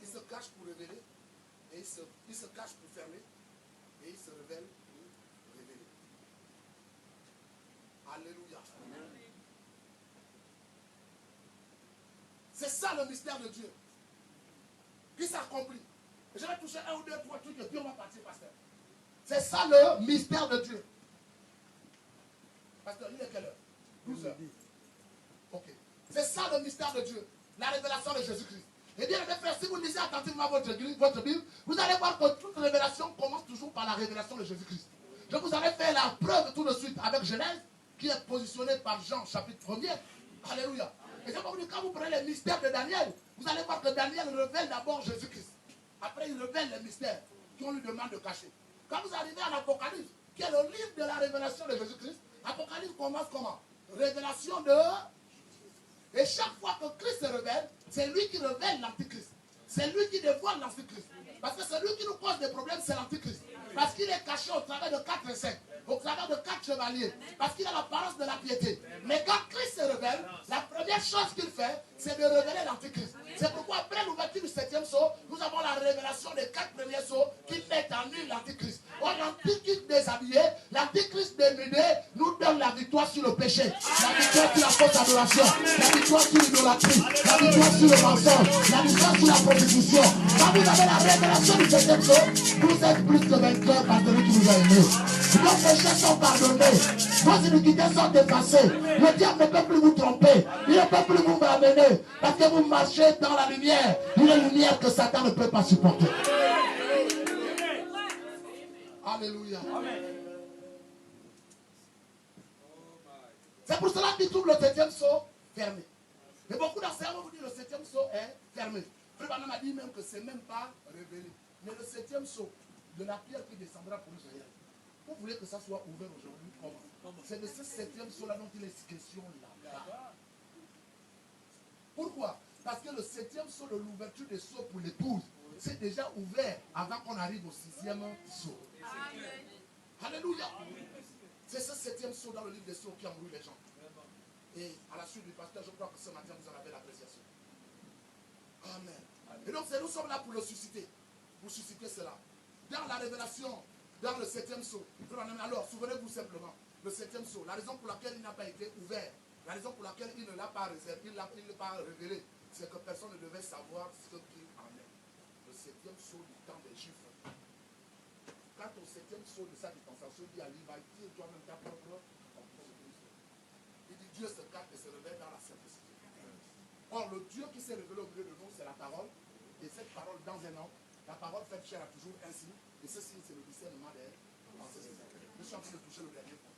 S4: Il se cache pour révéler, et il se cache pour fermer, et il se révèle pour révéler. Alléluia. C'est ça le mystère de Dieu qui s'accomplit. Je vais toucher 1 ou 2, 3 trucs et puis on va partir, pasteur. C'est ça le mystère de Dieu. Pasteur, il est quelle heure? 12 heures. Ok. C'est ça le mystère de Dieu. La révélation de Jésus-Christ. Et bien, mes frères, si vous lisez attentivement votre Bible, vous allez voir que toute révélation commence toujours par la révélation de Jésus-Christ. Je vous avais fait la preuve tout de suite avec Genèse, qui est positionnée par Jean, chapitre 1er. Alléluia. Et c'est pour vous dire, quand vous prenez les mystères de Daniel, vous allez voir que Daniel révèle d'abord Jésus-Christ. Après, il révèle les mystères qu'on lui demande de cacher. Quand vous arrivez à l'Apocalypse, qui est le livre de la révélation de Jésus-Christ, Apocalypse commence comment? Révélation de... Et chaque fois que Christ se révèle, c'est lui qui révèle l'Antichrist. C'est lui qui dévoile l'Antichrist. Parce que celui qui nous cause des problèmes, c'est l'Antichrist. Parce qu'il est caché au travers de 4 insectes, au travers de 4 chevaliers. Parce qu'il a l'apparence de la piété. Mais quand Christ se révèle, la première chose qu'il fait, c'est de révéler l'Antichrist. C'est pourquoi après l'ouverture du 7e sceau, nous avons la révélation des 4 premiers sceaux qui mettent en nu l'Antichrist. Or, l'Antichrist déshabillé, l'Antichrist dénudé, nous donne la victoire sur le péché, la victoire sur la fausse adoration, la victoire sur l'idolâtrie, la victoire sur le mensonge, la victoire sur la prostitution. Quand vous avez la révélation du 7e sceau, vous êtes plus que vainqueurs par celui qui vous a aimés. Vos péchés sont pardonnés, vos iniquités sont effacées. Le diable ne peut plus vous tromper, il ne peut plus vous amener, parce que vous marchez dans la lumière, une lumière que Satan ne peut pas supporter. Alléluia. C'est pour cela qu'il trouve le 7e sceau fermé. Et beaucoup d'enseignants vous disent que le 7e sceau est fermé. Frère Branham a dit même que ce n'est même pas révélé. Mais le 7e sceau, de la pierre qui descendra pour nous guérir. Vous voulez que ça soit ouvert aujourd'hui? Comment? C'est de ce 7e saut-là dont il est question là-bas. Pourquoi? Parce que le 7e saut de l'ouverture des sauts pour l'épouse, c'est déjà ouvert avant qu'on arrive au 6e saut. Alléluia. C'est ce 7e saut dans le livre des sauts qui a mouru les gens. Et à la suite du pasteur, je crois que ce matin, vous en avez l'appréciation. Amen. Et donc, nous sommes là pour le susciter. Pour susciter cela. Dans la révélation, dans le 7e saut. Alors, souvenez-vous simplement, le 7e saut, la raison pour laquelle il n'a pas été ouvert, la raison pour laquelle il ne l'a pas réservé, il ne l'a pas révélé, c'est que personne ne devait savoir ce qu'il en est. Le 7e saut du temps des Juifs. Quant au 7e saut de sa dispensation, il dit à Lévi, tire toi-même ta propre. Il dit Dieu se cache et se révèle dans la simplicité. Or, le Dieu qui s'est révélé au milieu de nous, c'est la parole. Et cette parole, dans un an, la parole faite chair a toujours un signe. Et ce signe, c'est le discernement des pensées. Je suis en train de toucher le dernier point.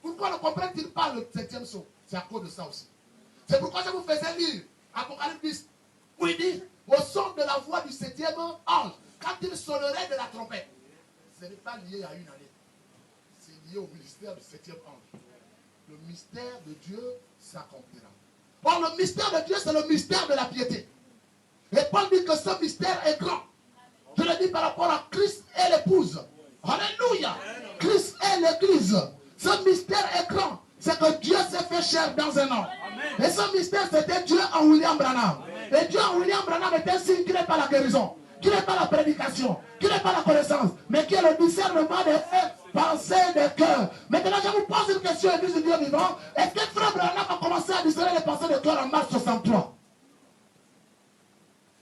S4: Pourquoi ne comprennent-ils pas le 7e saut? C'est à cause de ça aussi. C'est pourquoi je vous faisais lire Apocalypse 10, où il dit au son de la voix du 7e ange, quand il sonnerait de la trompette. Ce n'est pas lié à une année. C'est lié au ministère du 7e ange. Le mystère de Dieu s'accomplira. Or, le mystère de Dieu, c'est le mystère de la piété. Et Paul dit que ce mystère est grand. Je le dis par rapport à Christ et l'épouse. Alléluia. Christ et l'église. Ce mystère est grand. C'est que Dieu s'est fait chair dans un an. Et ce mystère, c'était Dieu en William Branham. Et Dieu en William Branham est un signe qui n'est pas la guérison, qui n'est pas la prédication, qui n'est pas la connaissance, mais qui est le discernement des pensées des cœurs. Maintenant, je vous pose une question, Église du Dieu vivant. Est-ce que Frère Branham a commencé à discerner les pensées des cœurs en mars 63?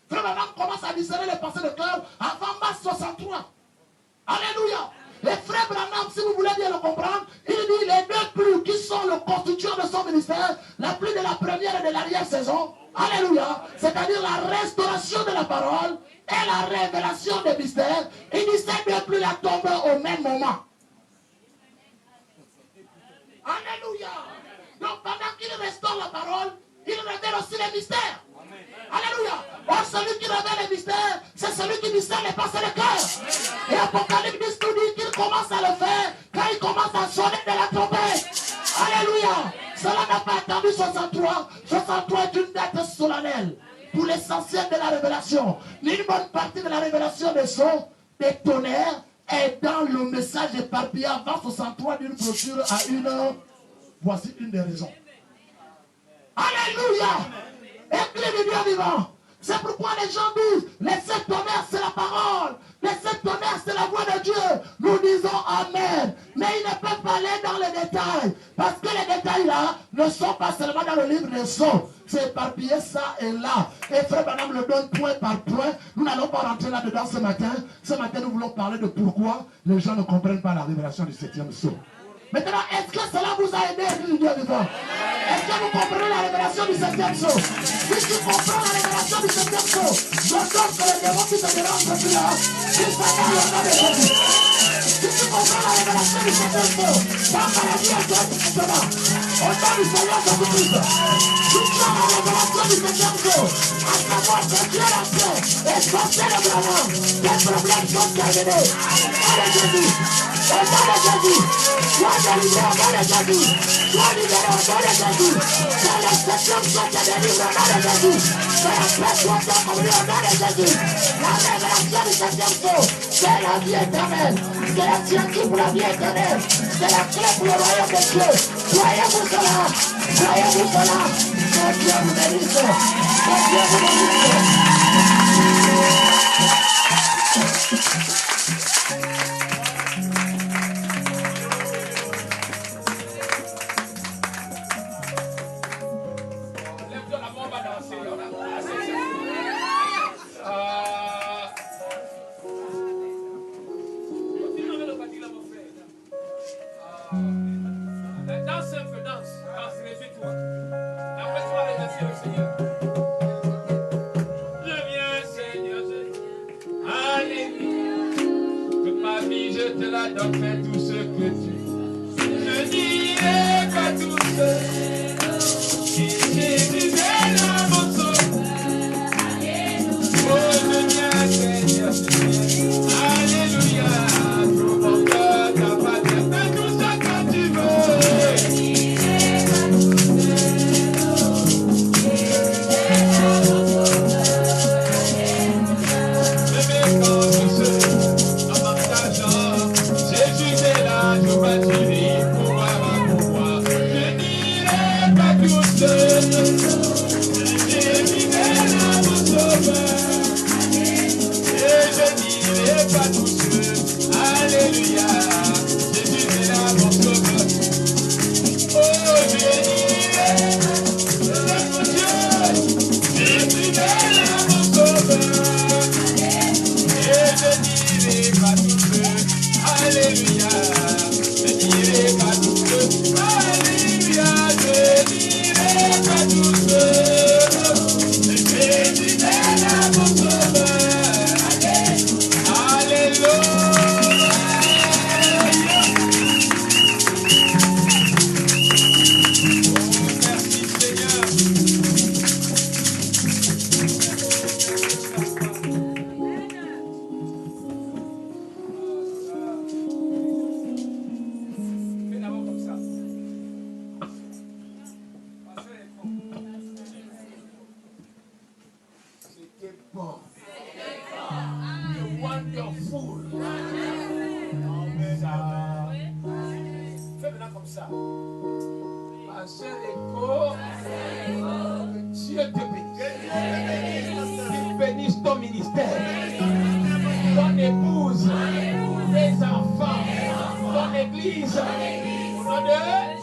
S4: Frère Branham commence à discerner les pensées des cœurs avant mars 63. Alléluia. Et Frère Branham, si vous voulez bien le comprendre, il dit les deux pluies qui sont le constituant de son ministère, la pluie de la première et de l'arrière-saison, alléluia, c'est-à-dire la restauration de la parole et la révélation des mystères, il dit ces deux pluies la tombent au même moment. Alléluia. Donc pendant qu'il restaure la parole, il révèle aussi les mystères. Alléluia. Or celui qui révèle les mystères, c'est celui qui discerne les pensées du cœur. Et Apocalypse nous dit qu'il commence à le faire quand il commence à sonner de la trompette. Alléluia. Cela n'a pas attendu 63. 63 est une date solennelle pour l'essentiel de la révélation. Une bonne partie de la révélation des sons, des tonnerres, est dans le message éparpillé avant 63 d'une brochure à une heure. Voici une des raisons. Alléluia. Église du Dieu vivant. C'est pourquoi les gens disent, les 7 tonnerres c'est la parole, les 7 tonnerres c'est la voix de Dieu. Nous disons Amen. Mais ils ne peuvent pas aller dans les détails. Parce que les détails là ne sont pas seulement dans le livre des sons. C'est éparpillé ça et là. Et Frère Branham le donne point par point. Nous n'allons pas rentrer là-dedans ce matin. Ce matin nous voulons parler de pourquoi les gens ne comprennent pas la révélation du 7e saut. Maintenant, est-ce que cela vous a aidé, Église du Dieu vivant? Est-ce que vous comprenez la révélation du 7e saut? Si tu comprends la révélation du 7e saut, j'ordonne que les démons qui te dérangent depuis là, qu'ils s'en aillent au nom de Jésus. Si tu comprends la révélation du 7e saut, ta maladie est toi maintenant. Au nom du Seigneur Jésus-Christ. Si tu as la révélation du 7e saut, à savoir que Dieu l'a fait et sortir le blanc, tes problèmes sont terminés. Allez Jésus. Au nom de Jésus. Sois délivré au nom de Jésus. Sois libéré au nom de Jésus. C'est le 7e saut qui délivre au nom de Jésus. Que la paix soit accomplie au nom de Jésus. La révélation du 7e saut, c'est la vie éternelle. C'est la science pour la vie éternelle. C'est la clé pour le royaume de Dieu. Croyez-vous cela. Croyez-vous cela. Que Dieu vous bénisse. Que Dieu vous bénisse.
S3: Fais tout ce que tu je dirai pas tout ce qui Jésus est dans mon sauveur. Oh, je viens, Seigneur, Alléluia. C'était bon. Wonderful. Ça. Fais maintenant comme ça. Ma chère Écho, que Dieu te bénisse. Qu'il bénisse ton ministère, ton épouse, tes enfants, ton église. Au nom de